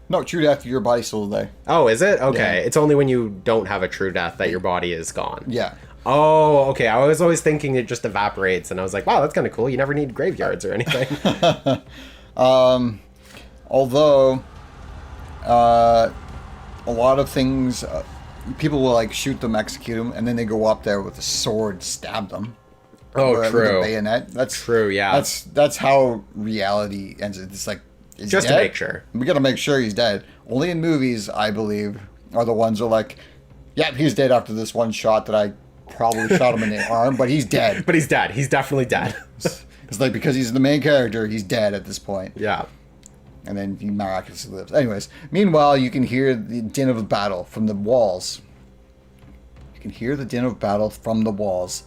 [SPEAKER 2] No, true death, your body's still there.
[SPEAKER 1] Oh, is it? Okay.
[SPEAKER 2] Yeah.
[SPEAKER 1] It's only when you don't have a true death that your body is gone.
[SPEAKER 2] Yeah.
[SPEAKER 1] Oh, okay. I was always thinking it just evaporates, and I was like, wow, that's kind of cool. You never need graveyards or anything.
[SPEAKER 2] Although, a lot of things, people will like shoot them, execute them, and then they go up there with a sword, stab them.
[SPEAKER 1] Oh,
[SPEAKER 2] With
[SPEAKER 1] true.
[SPEAKER 2] a bayonet. That's
[SPEAKER 1] True, yeah.
[SPEAKER 2] That's how reality ends. It's like, he's
[SPEAKER 1] Just to
[SPEAKER 2] dead?
[SPEAKER 1] make sure.
[SPEAKER 2] We gotta make sure he's dead. Only in movies, I believe, are the ones who are like, yep, he's dead after this one shot that I probably shot him in the arm, but he's dead.
[SPEAKER 1] But he's dead. He's definitely dead.
[SPEAKER 2] It's like, because he's the main character, he's dead at this point.
[SPEAKER 1] Yeah.
[SPEAKER 2] And then he miraculously lives. Anyways, meanwhile, you can hear the din of battle from the walls. You can hear the din of battle from the walls.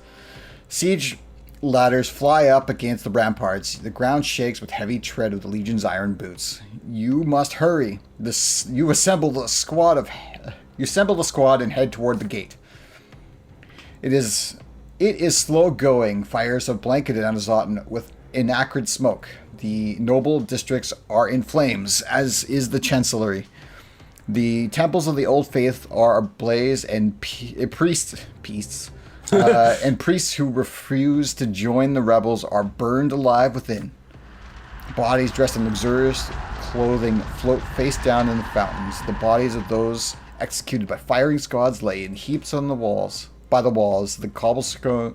[SPEAKER 2] Siege ladders fly up against the ramparts. The ground shakes with heavy tread of the Legion's iron boots. You must hurry. You assemble the squad and head toward the gate. It is slow going. Fires have blanketed Anizotte with inacrid smoke. The noble districts are in flames, as is the chancellery. The temples of the old faith are ablaze, and priests who refuse to join the rebels are burned alive within. Bodies dressed in luxurious clothing float face down in the fountains. The bodies of those executed by firing squads lay in heaps on the walls. By the walls, the cobblestone.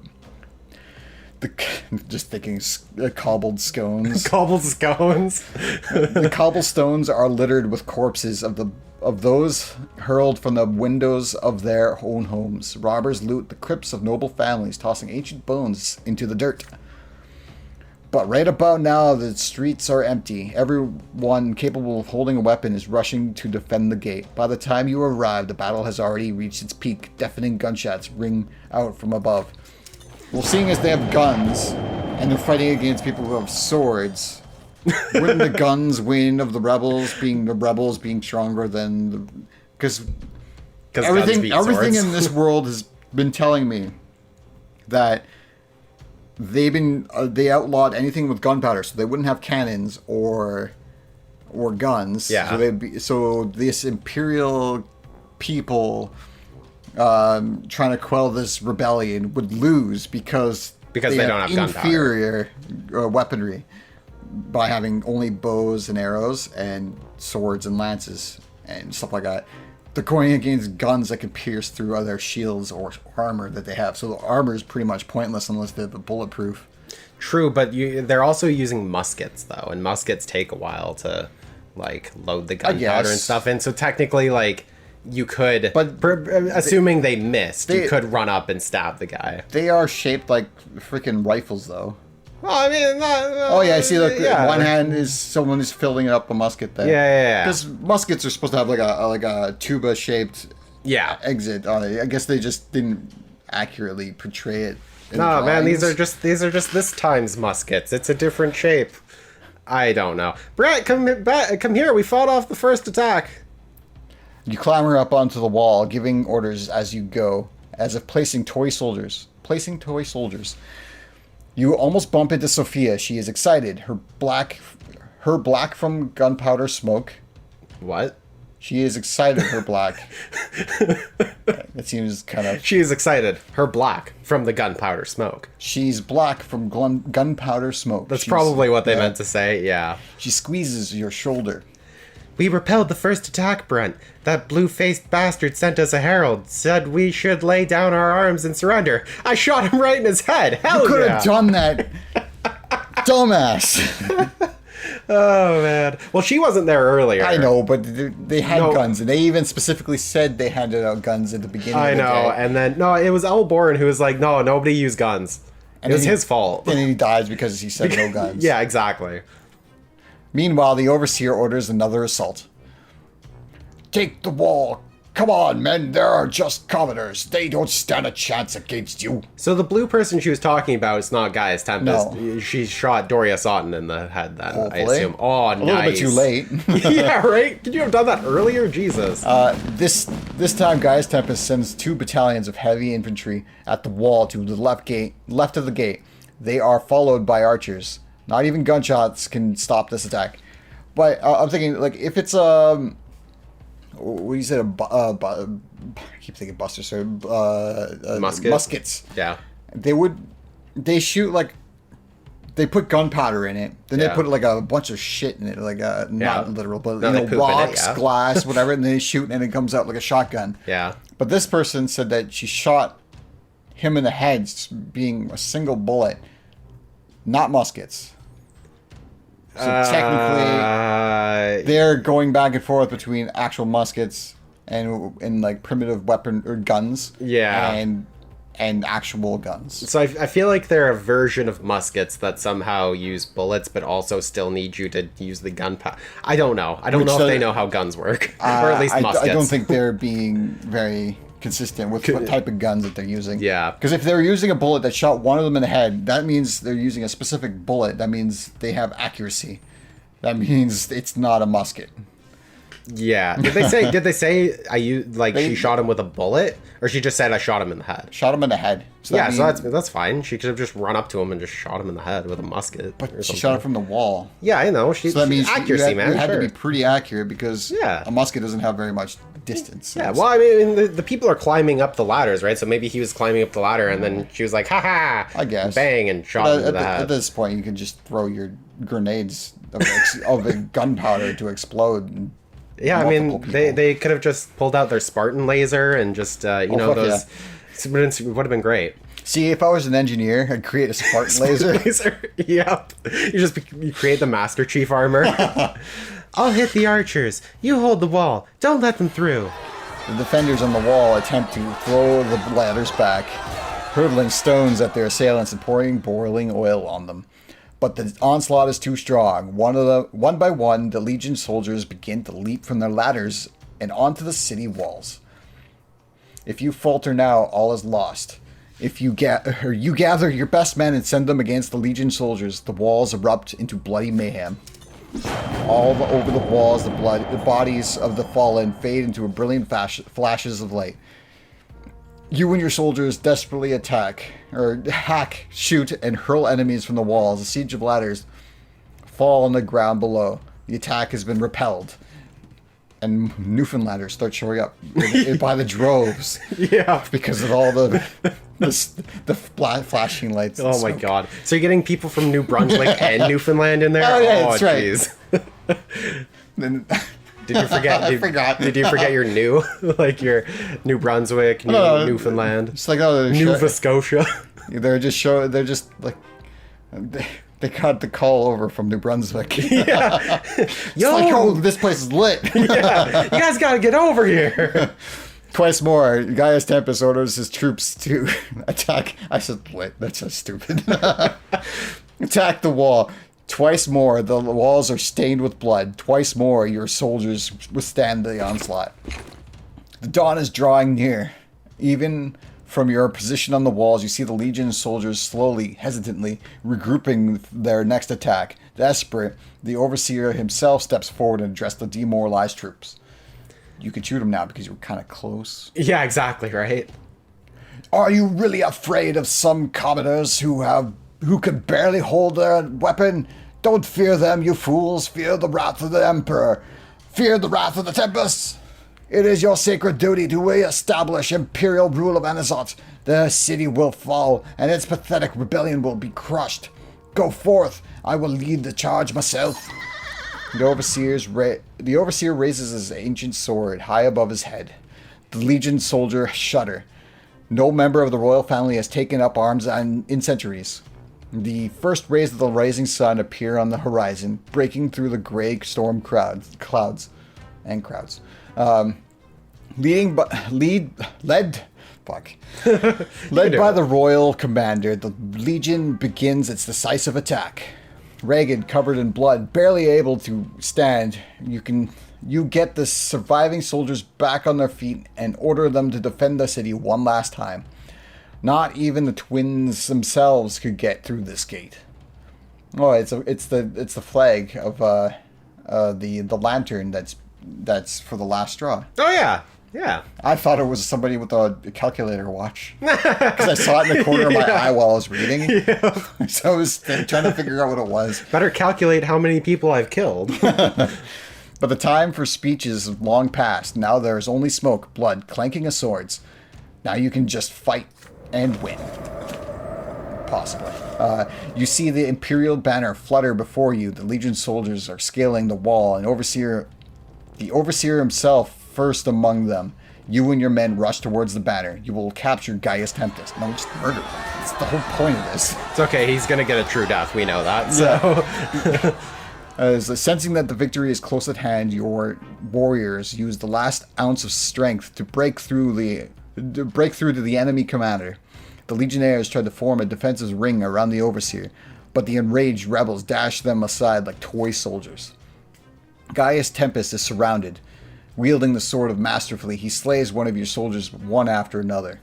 [SPEAKER 2] Just thinking, cobbled scones.
[SPEAKER 1] Cobbled scones.
[SPEAKER 2] The cobblestones are littered with corpses of those hurled from the windows of their own homes. Robbers loot the crypts of noble families, tossing ancient bones into the dirt. But right about now, the streets are empty. Everyone capable of holding a weapon is rushing to defend the gate. By the time you arrive, the battle has already reached its peak. Deafening gunshots ring out from above. Well, seeing as they have guns, and they're fighting against people who have swords, wouldn't the guns win of the rebels being stronger than the... Because everything in this world has been telling me that they outlawed anything with gunpowder, so they wouldn't have cannons or guns.
[SPEAKER 1] Yeah.
[SPEAKER 2] So this imperial people trying to quell this rebellion would lose because
[SPEAKER 1] they don't have gunpowder.
[SPEAKER 2] Inferior weaponry by having only bows and arrows and swords and lances and stuff like that. They're going against guns that can pierce through other shields or armor that they have. So the armor is pretty much pointless unless they're bulletproof.
[SPEAKER 1] True, but they're also using muskets, though, and muskets take a while to, like, load the gunpowder and stuff in. So technically, like, you could, assuming they missed, you could run up and stab the guy.
[SPEAKER 2] They are shaped like freaking rifles, though.
[SPEAKER 1] Well, I mean,
[SPEAKER 2] oh yeah, I see. Look, one hand is someone who's filling up a musket there.
[SPEAKER 1] Yeah.
[SPEAKER 2] Because muskets are supposed to have like a tuba shaped exit on it. I guess they just didn't accurately portray it.
[SPEAKER 1] No, man, these are just this time's muskets. It's a different shape. I don't know. Brant, come here. We fought off the first attack.
[SPEAKER 2] You clamber up onto the wall, giving orders as you go, as if placing toy soldiers. You almost bump into Sophia. She is excited. Her black from gunpowder smoke.
[SPEAKER 1] What?
[SPEAKER 2] She is excited. Her black. It seems kind of.
[SPEAKER 1] She is excited. Her black from the gunpowder smoke.
[SPEAKER 2] She's black from gunpowder smoke.
[SPEAKER 1] That's probably what they meant to say. Yeah.
[SPEAKER 2] She squeezes your shoulder.
[SPEAKER 1] We repelled the first attack, Brent. That blue-faced bastard sent us a herald. Said we should lay down our arms and surrender. I shot him right in his head. Hell yeah.
[SPEAKER 2] You could have done that. Dumbass.
[SPEAKER 1] Oh, man. Well, she wasn't there earlier.
[SPEAKER 2] I know, but they had guns, and they even specifically said they handed out guns at the beginning of the day.
[SPEAKER 1] I know, and then, no, it was Elborn who was like, no, nobody used guns. And it was his fault.
[SPEAKER 2] And he dies because he said no guns.
[SPEAKER 1] Yeah, exactly.
[SPEAKER 2] Meanwhile, the Overseer orders another assault. Take the wall. Come on, men. There are just commoners. They don't stand a chance against you.
[SPEAKER 1] So the blue person she was talking about is not Gaius Tempest.
[SPEAKER 2] No.
[SPEAKER 1] She shot Doria Sutton in the head then,
[SPEAKER 2] Hopefully.
[SPEAKER 1] I assume. Oh, nice.
[SPEAKER 2] A little bit too late.
[SPEAKER 1] Yeah, right? Could you have done that earlier? Jesus.
[SPEAKER 2] This time, Gaius Tempest sends 2 battalions of heavy infantry at the wall to the left of the gate. They are followed by archers. Not even gunshots can stop this attack. But I'm thinking, like, if it's what you said, I keep thinking Buster, so muskets.
[SPEAKER 1] Yeah.
[SPEAKER 2] They shoot, like, they put gunpowder in it, then they put, like, a bunch of shit in it, like, not literal, but, rocks, glass, whatever, and then they shoot, and it comes out like a shotgun.
[SPEAKER 1] Yeah.
[SPEAKER 2] But this person said that she shot him in the head, being a single bullet, not muskets. So technically, they're going back and forth between actual muskets and like primitive weapon or guns.
[SPEAKER 1] Yeah.
[SPEAKER 2] And actual guns.
[SPEAKER 1] So I feel like they're a version of muskets that somehow use bullets, but also still need you to use the gunpowder. I don't know. I don't know if they know how guns work, or at least muskets.
[SPEAKER 2] I don't think they're being very consistent with what type of guns that they're using.
[SPEAKER 1] Yeah.
[SPEAKER 2] Because if they're using a bullet that shot one of them in the head, that means they're using a specific bullet. That means they have accuracy. That means it's not a musket.
[SPEAKER 1] Yeah. Did they say she shot him with a bullet, or she just said I shot him in the head?
[SPEAKER 2] Shot him in the head.
[SPEAKER 1] So that's fine. She could have just run up to him and just shot him in the head with a musket.
[SPEAKER 2] But she shot it from the wall.
[SPEAKER 1] Yeah, I know.
[SPEAKER 2] So that means
[SPEAKER 1] accuracy, man.
[SPEAKER 2] You had to be pretty accurate because a musket doesn't have very much distance.
[SPEAKER 1] Yeah, well, I mean, the people are climbing up the ladders, right? So maybe he was climbing up the ladder, and then she was like, "Ha ha!"
[SPEAKER 2] I guess.
[SPEAKER 1] Bang, and shot him in the head.
[SPEAKER 2] At this point, you can just throw your grenades of the gunpowder to explode.
[SPEAKER 1] Yeah, I mean, they could have just pulled out their Spartan laser and just those. It would have been great.
[SPEAKER 2] See, if I was an engineer, I'd create a Spartan laser.
[SPEAKER 1] Yep. You create the Master Chief armor. I'll hit the archers. You hold the wall. Don't let them through.
[SPEAKER 2] The defenders on the wall attempt to throw the ladders back, hurtling stones at their assailants and pouring boiling oil on them. But the onslaught is too strong. One by one, the Legion soldiers begin to leap from their ladders and onto the city walls. If you falter now, all is lost. If you gather your best men and send them against the Legion soldiers, the walls erupt into bloody mayhem. Over the walls, the bodies of the fallen fade into a brilliant flashes of light. You and your soldiers desperately hack, shoot, and hurl enemies from the walls. The siege of ladders fall on the ground below. The attack has been repelled. and Newfoundlanders start showing up by the droves.
[SPEAKER 1] Yeah.
[SPEAKER 2] Because of all the flashing lights.
[SPEAKER 1] Oh my god. So you're getting people from New Brunswick and Newfoundland in there?
[SPEAKER 2] Oh, yeah, that's right.
[SPEAKER 1] Jeez.
[SPEAKER 2] Then,
[SPEAKER 1] Did you forget?
[SPEAKER 2] I forgot.
[SPEAKER 1] Did you forget your new, like your New Brunswick, Newfoundland,
[SPEAKER 2] it's like, oh,
[SPEAKER 1] Nova Scotia?
[SPEAKER 2] They're just like they got the call over from New Brunswick.
[SPEAKER 1] Yeah.
[SPEAKER 2] It's like, oh, this place is lit.
[SPEAKER 1] Yeah. You guys got to get over here.
[SPEAKER 2] Twice more, Gaius Tempest orders his troops to attack. I said lit. That's so stupid. Attack the wall. Twice more, the walls are stained with blood. Twice more, your soldiers withstand the onslaught. The dawn is drawing near. Even from your position on the walls, you see the Legion soldiers slowly, hesitantly, regrouping their next attack. Desperate, the Overseer himself steps forward and addresses the demoralized troops. You can shoot him now because you were kind of close.
[SPEAKER 1] Yeah, exactly, right?
[SPEAKER 3] Are you really afraid of some commoners who can barely hold their weapon? Don't fear them, you fools. Fear the wrath of the Emperor. Fear the wrath of the Tempest. It is your sacred duty to re-establish imperial rule of Anizotte. The city will fall, and its pathetic rebellion will be crushed. Go forth. I will lead the charge myself.
[SPEAKER 2] The Overseer raises his ancient sword high above his head. The Legion soldier shudder. No member of the royal family has taken up arms in centuries. The first rays of the rising sun appear on the horizon, breaking through the gray storm clouds. Led by the royal commander, the Legion begins its decisive attack. Ragged, covered in blood, barely able to stand, you get the surviving soldiers back on their feet and order them to defend the city one last time. Not even the twins themselves could get through this gate. Oh, it's the flag of the lantern that's for the last straw.
[SPEAKER 1] Oh yeah, yeah.
[SPEAKER 2] I thought it was somebody with a calculator watch because I saw it in the corner of my eye while I was reading. Yeah. So I was trying to figure out what it was.
[SPEAKER 1] Better calculate how many people I've killed.
[SPEAKER 2] But the time for speeches is long past. Now there is only smoke, blood, clanking of swords. Now you can just fight and win. Possibly. You see the Imperial banner flutter before you. The Legion soldiers are scaling the wall, and the Overseer himself first among them. You and your men rush towards the banner. You will capture Gaius Tempest. No, just murder him. That's the whole point of this.
[SPEAKER 1] It's okay, he's gonna get a true death, we know that, so...
[SPEAKER 2] Yeah. Sensing that the victory is close at hand, your warriors use the last ounce of strength to break through to the enemy commander. The Legionnaires try to form a defensive ring around the Overseer, but the enraged rebels dash them aside like toy soldiers. Gaius Tempest is surrounded. Wielding the sword masterfully, he slays one of your soldiers one after another.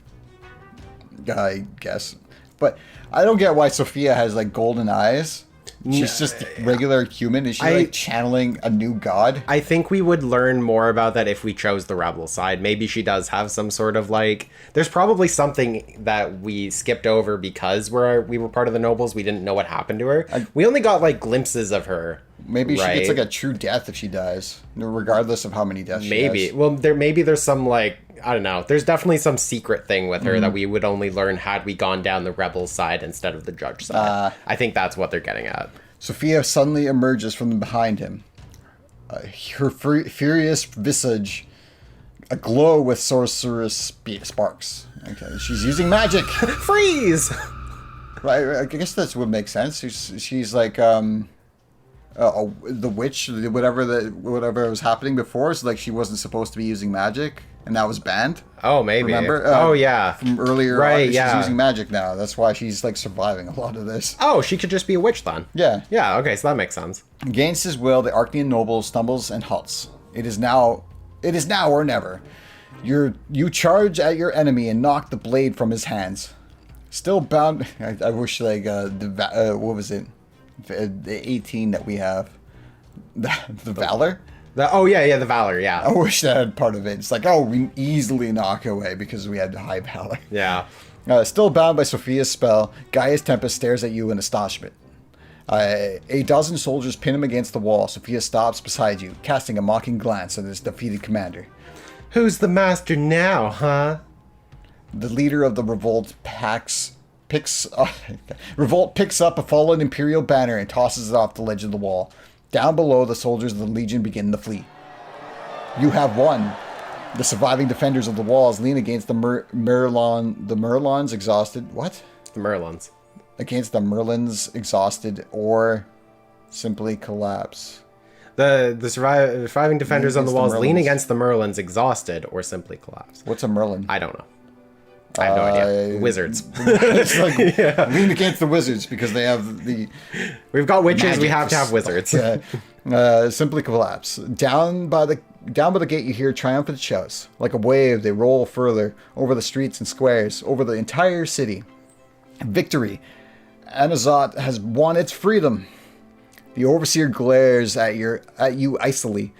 [SPEAKER 2] I guess. But I don't get why Sophia has like golden eyes. She's just a regular human. Is she like channeling a new god?
[SPEAKER 1] I think we would learn more about that if we chose the rebel side. Maybe she does have some sort of like... There's probably something that we skipped over because we were part of the nobles. We didn't know what happened to her. We only got like glimpses of her.
[SPEAKER 2] Maybe she gets like a true death if she dies, regardless of how many deaths she has.
[SPEAKER 1] Well, there's some like... I don't know. There's definitely some secret thing with her that we would only learn had we gone down the rebel side instead of the judge side. I think that's what they're getting at.
[SPEAKER 2] Sophia suddenly emerges from behind him. Her furious visage aglow with sorceress sparks. Okay, she's using magic.
[SPEAKER 1] Freeze!
[SPEAKER 2] Right, I guess that's what makes sense. She's like the witch, whatever was happening before. So like she wasn't supposed to be using magic, and that was banned.
[SPEAKER 1] Oh, maybe.
[SPEAKER 2] Remember?
[SPEAKER 1] Oh, yeah.
[SPEAKER 2] From earlier,
[SPEAKER 1] right?
[SPEAKER 2] She's
[SPEAKER 1] Yeah.
[SPEAKER 2] using magic now. That's why she's like surviving a lot of this.
[SPEAKER 1] Oh, she could just be a witch then.
[SPEAKER 2] Yeah.
[SPEAKER 1] Yeah. Okay, so that makes sense.
[SPEAKER 2] Against his will, the Arcanian noble stumbles and halts. It is now or never. You charge at your enemy and knock the blade from his hands. Still bound. I wish like what was it? The 18 that we have. The Valor?
[SPEAKER 1] The Valor, yeah.
[SPEAKER 2] I wish that had part of it. It's like, we easily knock away because we had high Valor.
[SPEAKER 1] Yeah.
[SPEAKER 2] Still bound by Sophia's spell, Gaius Tempest stares at you in astonishment. A dozen soldiers pin him against the wall. Sophia stops beside you, casting a mocking glance at his defeated commander.
[SPEAKER 1] Who's the master now, huh?
[SPEAKER 2] The leader of the revolt picks up a fallen Imperial banner and tosses it off the ledge of the wall. Down below, the soldiers of the Legion begin to flee. You have won. The surviving defenders of the walls lean against the Merlons exhausted. What?
[SPEAKER 1] The Merlins.
[SPEAKER 2] Against the Merlins exhausted or simply collapse.
[SPEAKER 1] The surviving defenders on the walls lean
[SPEAKER 2] Merlins.
[SPEAKER 1] against the Merlins exhausted or simply collapse.
[SPEAKER 2] What's a Merlin?
[SPEAKER 1] I don't know. I have no idea. Wizards.
[SPEAKER 2] It's like lean against the wizards because they have the.
[SPEAKER 1] We've got witches.
[SPEAKER 2] magic.
[SPEAKER 1] We have to have wizards.
[SPEAKER 2] Simply collapse. Down by the gate, you hear triumphant shouts. Like a wave, they roll further over the streets and squares, over the entire city. Victory! Anizotte has won its freedom. The overseer glares at you icily.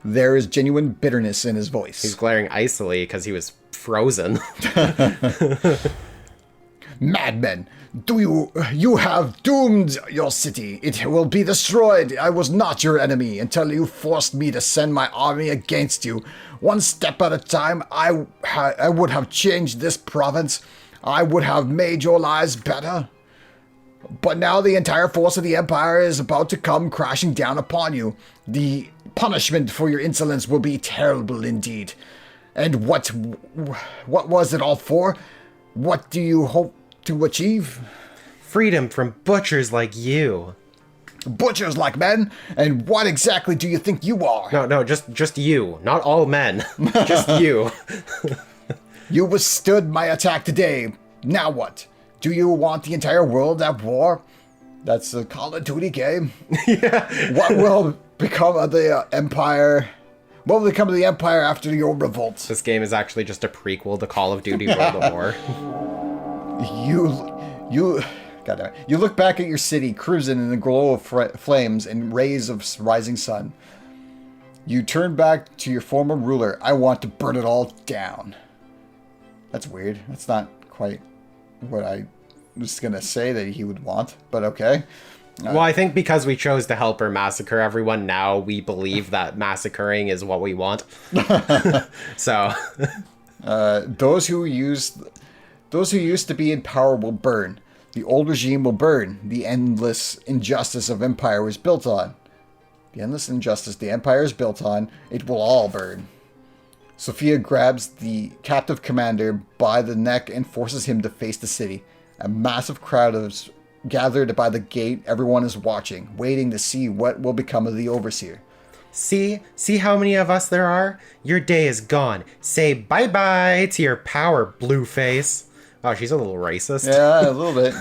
[SPEAKER 2] There is genuine bitterness in his voice.
[SPEAKER 1] He's glaring icily because he was frozen.
[SPEAKER 3] Madmen, you have doomed your city. It will be destroyed. I was not your enemy until you forced me to send my army against you. One step at a time, I would have changed this province. I would have made your lives better. But now the entire force of the Empire is about to come crashing down upon you. The punishment for your insolence will be terrible indeed. And what was it all for? What do you hope to achieve?
[SPEAKER 1] Freedom from butchers like you.
[SPEAKER 3] Butchers like men? And what exactly do you think you are?
[SPEAKER 1] No, just you. Not all men. Just you.
[SPEAKER 3] You withstood my attack today. Now what? Do you want the entire world at war? That's a Call of Duty game.
[SPEAKER 1] Yeah.
[SPEAKER 3] What will become of the Empire? What will become of the Empire after your revolt?
[SPEAKER 1] This game is actually just a prequel to Call of Duty World at War.
[SPEAKER 2] You look back at your city, cruising in the glow of flames and rays of rising sun. You turn back to your former ruler. I want to burn it all down. That's weird. That's not quite what I was going to say that he would want, but okay.
[SPEAKER 1] Well, I think because we chose to help her massacre everyone, now we believe that massacring is what we want. So,
[SPEAKER 2] those who used to be in power will burn. The old regime will burn. The endless injustice of Empire was built on. The endless injustice the Empire is built on, it will all burn. Sophia grabs the captive commander by the neck and forces him to face the city. A massive crowd is gathered by the gate. Everyone is watching, waiting to see what will become of the overseer.
[SPEAKER 1] see how many of us there are? Your day is gone. Say bye-bye to your power, Blueface. Oh, she's a little racist.
[SPEAKER 2] Yeah, a little bit.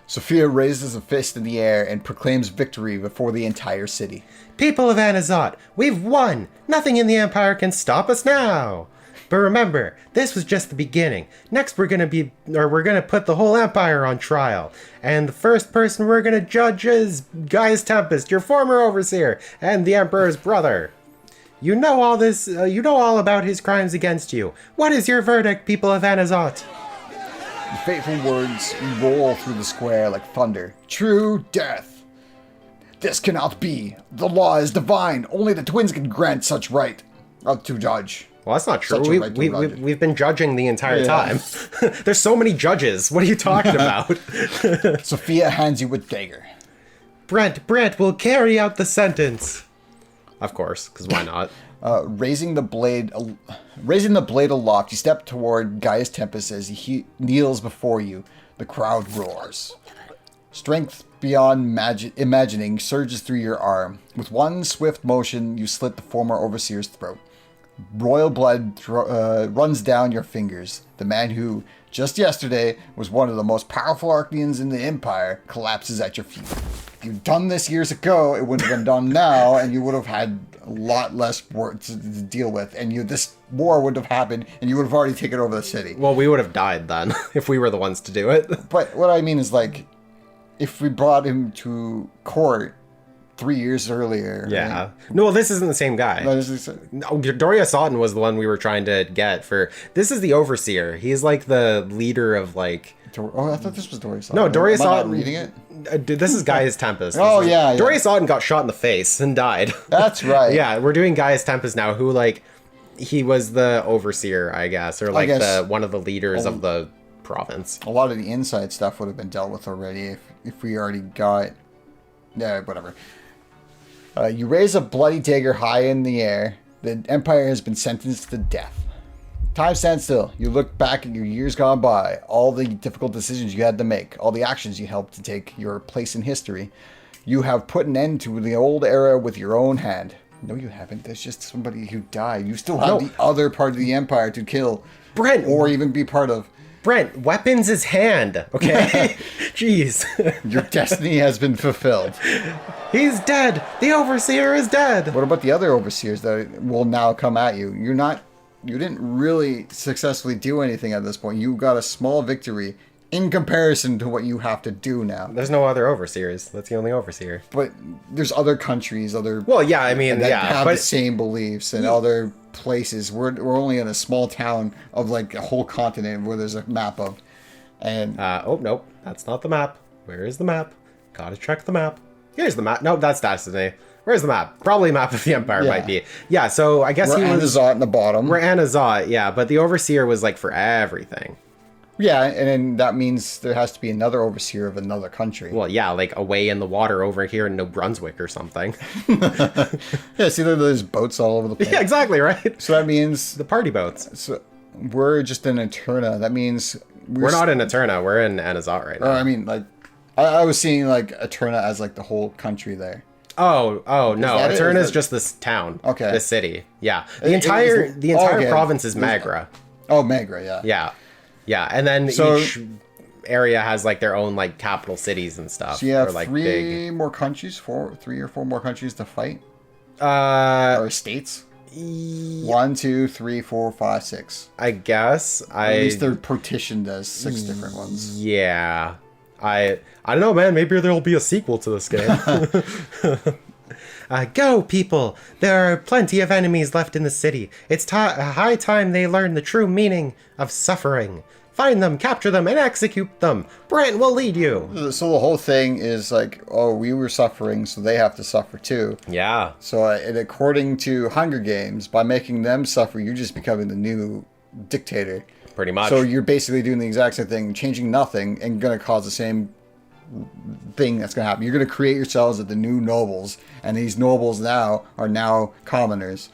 [SPEAKER 2] Sophia raises a fist in the air and proclaims victory before the entire city.
[SPEAKER 1] People of Anizotte, we've won! Nothing in the Empire can stop us now! But remember, this was just the beginning. Next we're gonna put the whole Empire on trial. And the first person we're gonna judge is Gaius Tempest, your former overseer, and the Emperor's brother. You know all this, you know all about his crimes against you. What is your verdict, people of Anizotte?
[SPEAKER 2] The fateful words roll through the square like thunder.
[SPEAKER 3] True death. This cannot be. The law is divine. Only the twins can grant such right to judge.
[SPEAKER 1] Well, that's not true.
[SPEAKER 3] Such a right to judge.
[SPEAKER 1] We've been judging the entire time. There's so many judges. What are you talking about?
[SPEAKER 2] Sophia hands you a dagger.
[SPEAKER 1] Brent will carry out the sentence. Of course, because why not?
[SPEAKER 2] Raising the blade aloft, you step toward Gaius Tempest as he kneels before you. The crowd roars. Strength beyond imagining surges through your arm. With one swift motion, you slit the former overseer's throat. Royal blood runs down your fingers. The man who, just yesterday, was one of the most powerful Archaeans in the Empire collapses at your feet. If you'd done this years ago, it wouldn't have been done now, and you would have had a lot less work to deal with, and this war would have happened, and you would have already taken over the city.
[SPEAKER 1] Well, we would have died then, if we were the ones to do it.
[SPEAKER 2] But what I mean is, like, if we brought him to court 3 years earlier.
[SPEAKER 1] Yeah. No, this isn't the same guy.
[SPEAKER 2] Right?
[SPEAKER 1] No, Doria Sawton was the one we were trying to get for. This is the Overseer. He's like the leader of like.
[SPEAKER 2] Oh, I thought this was Doria Sawton.
[SPEAKER 1] No, Doria
[SPEAKER 2] Am I not
[SPEAKER 1] Sawton.
[SPEAKER 2] reading it?
[SPEAKER 1] Dude, this is Gaius Tempest.
[SPEAKER 2] Oh,
[SPEAKER 1] This is-
[SPEAKER 2] yeah.
[SPEAKER 1] Doria Sawton got shot in the face and died.
[SPEAKER 2] That's right.
[SPEAKER 1] Yeah, we're doing Gaius Tempest now, who like he was the Overseer, I guess, or like
[SPEAKER 2] guess-
[SPEAKER 1] the one of the leaders of the province.
[SPEAKER 2] A lot of the inside stuff would have been dealt with already if we already got... Yeah, whatever. You raise a bloody dagger high in the air. The Empire has been sentenced to death. Time stands still. You look back at your years gone by, all the difficult decisions you had to make, all the actions you helped to take your place in history. You have put an end to the old era with your own hand. No, you haven't. There's just somebody who died. You still have
[SPEAKER 1] No.
[SPEAKER 2] the other part of the Empire to kill.
[SPEAKER 1] Brent!
[SPEAKER 2] Or even be part of.
[SPEAKER 1] Brent, weapons is hand, okay? Jeez.
[SPEAKER 2] Your destiny has been fulfilled.
[SPEAKER 1] He's dead! The Overseer is dead!
[SPEAKER 2] What about the other overseers that will now come at you? You didn't really successfully do anything at this point. You got a small victory in comparison to what you have to do now.
[SPEAKER 1] There's no other Overseers. That's the only Overseer.
[SPEAKER 2] But there's other countries,
[SPEAKER 1] Well, yeah, I mean,
[SPEAKER 2] that
[SPEAKER 1] yeah,
[SPEAKER 2] have
[SPEAKER 1] but
[SPEAKER 2] the same beliefs and other places. We're only in a small town of like a whole continent where there's a map of. And
[SPEAKER 1] oh, nope, that's not the map. Where is the map? Gotta check the map. Here's the map. Nope, that's Destiny. Where's the map? Probably a map of the Empire
[SPEAKER 2] Yeah.
[SPEAKER 1] might be. Yeah, so I guess
[SPEAKER 2] we're
[SPEAKER 1] he was...
[SPEAKER 2] Anizotte in the bottom.
[SPEAKER 1] We're Anizotte, yeah, but the Overseer was like for everything.
[SPEAKER 2] Yeah, and then that means there has to be another overseer of another country.
[SPEAKER 1] Well, yeah, like away in the water over here in New Brunswick or something.
[SPEAKER 2] Yeah, see, there's boats all over the place.
[SPEAKER 1] Yeah, exactly, right?
[SPEAKER 2] So that means
[SPEAKER 1] The party boats.
[SPEAKER 2] so we're just in Eterna. That means
[SPEAKER 1] We're not in Eterna, we're in Anizotte right
[SPEAKER 2] Or
[SPEAKER 1] now.
[SPEAKER 2] I mean, like, I was seeing like Eterna as like the whole country there.
[SPEAKER 1] Oh, no,
[SPEAKER 2] that it?
[SPEAKER 1] Eterna
[SPEAKER 2] Is
[SPEAKER 1] is
[SPEAKER 2] that-
[SPEAKER 1] just this town.
[SPEAKER 2] Okay.
[SPEAKER 1] This city. Yeah.
[SPEAKER 2] It-
[SPEAKER 1] The
[SPEAKER 2] it
[SPEAKER 1] entire
[SPEAKER 2] is-
[SPEAKER 1] the entire
[SPEAKER 2] okay.
[SPEAKER 1] province is Magra.
[SPEAKER 2] Oh, Magra, yeah.
[SPEAKER 1] Yeah. Yeah, and then
[SPEAKER 2] So-
[SPEAKER 1] each area has like their own like capital cities and stuff.
[SPEAKER 2] So you have
[SPEAKER 1] or, like
[SPEAKER 2] three more countries, 3 or 4 more countries to fight,
[SPEAKER 1] big
[SPEAKER 2] or states. 1, 2, 3, 4, 5, 6.
[SPEAKER 1] I guess
[SPEAKER 2] At least they're partitioned as 6 different ones.
[SPEAKER 1] Yeah. I don't know, man. Maybe there'll be a sequel to this game. Go, people! There are plenty of enemies left in the city. It's high time they learn the true meaning of suffering. Find them, capture them, and execute them. Brant will lead you.
[SPEAKER 2] So the whole thing is like, oh, we were suffering, so they have to suffer too.
[SPEAKER 1] Yeah.
[SPEAKER 2] So, and according to Hunger Games, by making them suffer, you're just becoming the new dictator.
[SPEAKER 1] Pretty much.
[SPEAKER 2] So you're basically doing the exact same thing, changing nothing, and going to cause the same thing that's going to happen. You're going to create yourselves as the new nobles, and these nobles now are now commoners.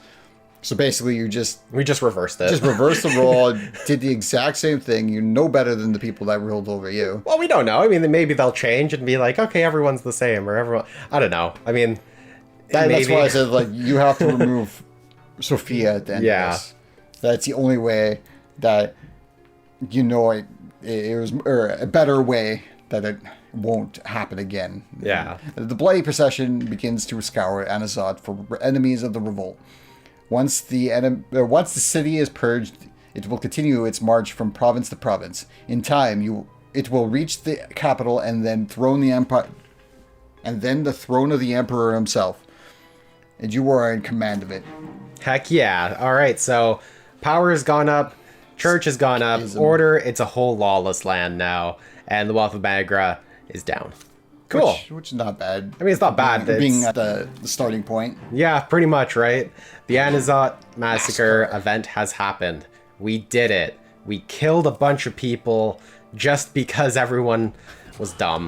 [SPEAKER 2] So basically,
[SPEAKER 1] we just reversed it.
[SPEAKER 2] reversed the role, did the exact same thing. You're no better than the people that ruled over you.
[SPEAKER 1] Well, we don't know. I mean, maybe they'll change and be like, okay, everyone's the same, or everyone. I don't know. I mean,
[SPEAKER 2] That's why I said like you have to remove Sophia at the end
[SPEAKER 1] Yeah.
[SPEAKER 2] of this. That's the only way that you know it was, or a better way that it won't happen again.
[SPEAKER 1] Yeah.
[SPEAKER 2] The bloody procession begins to scour Anizotte for enemies of the revolt. Once the city is purged, it will continue its march from province to province. In time, it will reach the capital and then the throne of the emperor himself. And you are in command of it.
[SPEAKER 1] Heck yeah. All right, so power has gone up, church has gone up, order, it's a whole lawless land now, and the wealth of Magra is down. Cool.
[SPEAKER 2] Which is not bad.
[SPEAKER 1] I mean, it's not bad.
[SPEAKER 2] Being
[SPEAKER 1] It's-
[SPEAKER 2] at the starting point.
[SPEAKER 1] Yeah, pretty much, right? The Anizotte massacre event has happened. We did it. We killed a bunch of people just because everyone was dumb.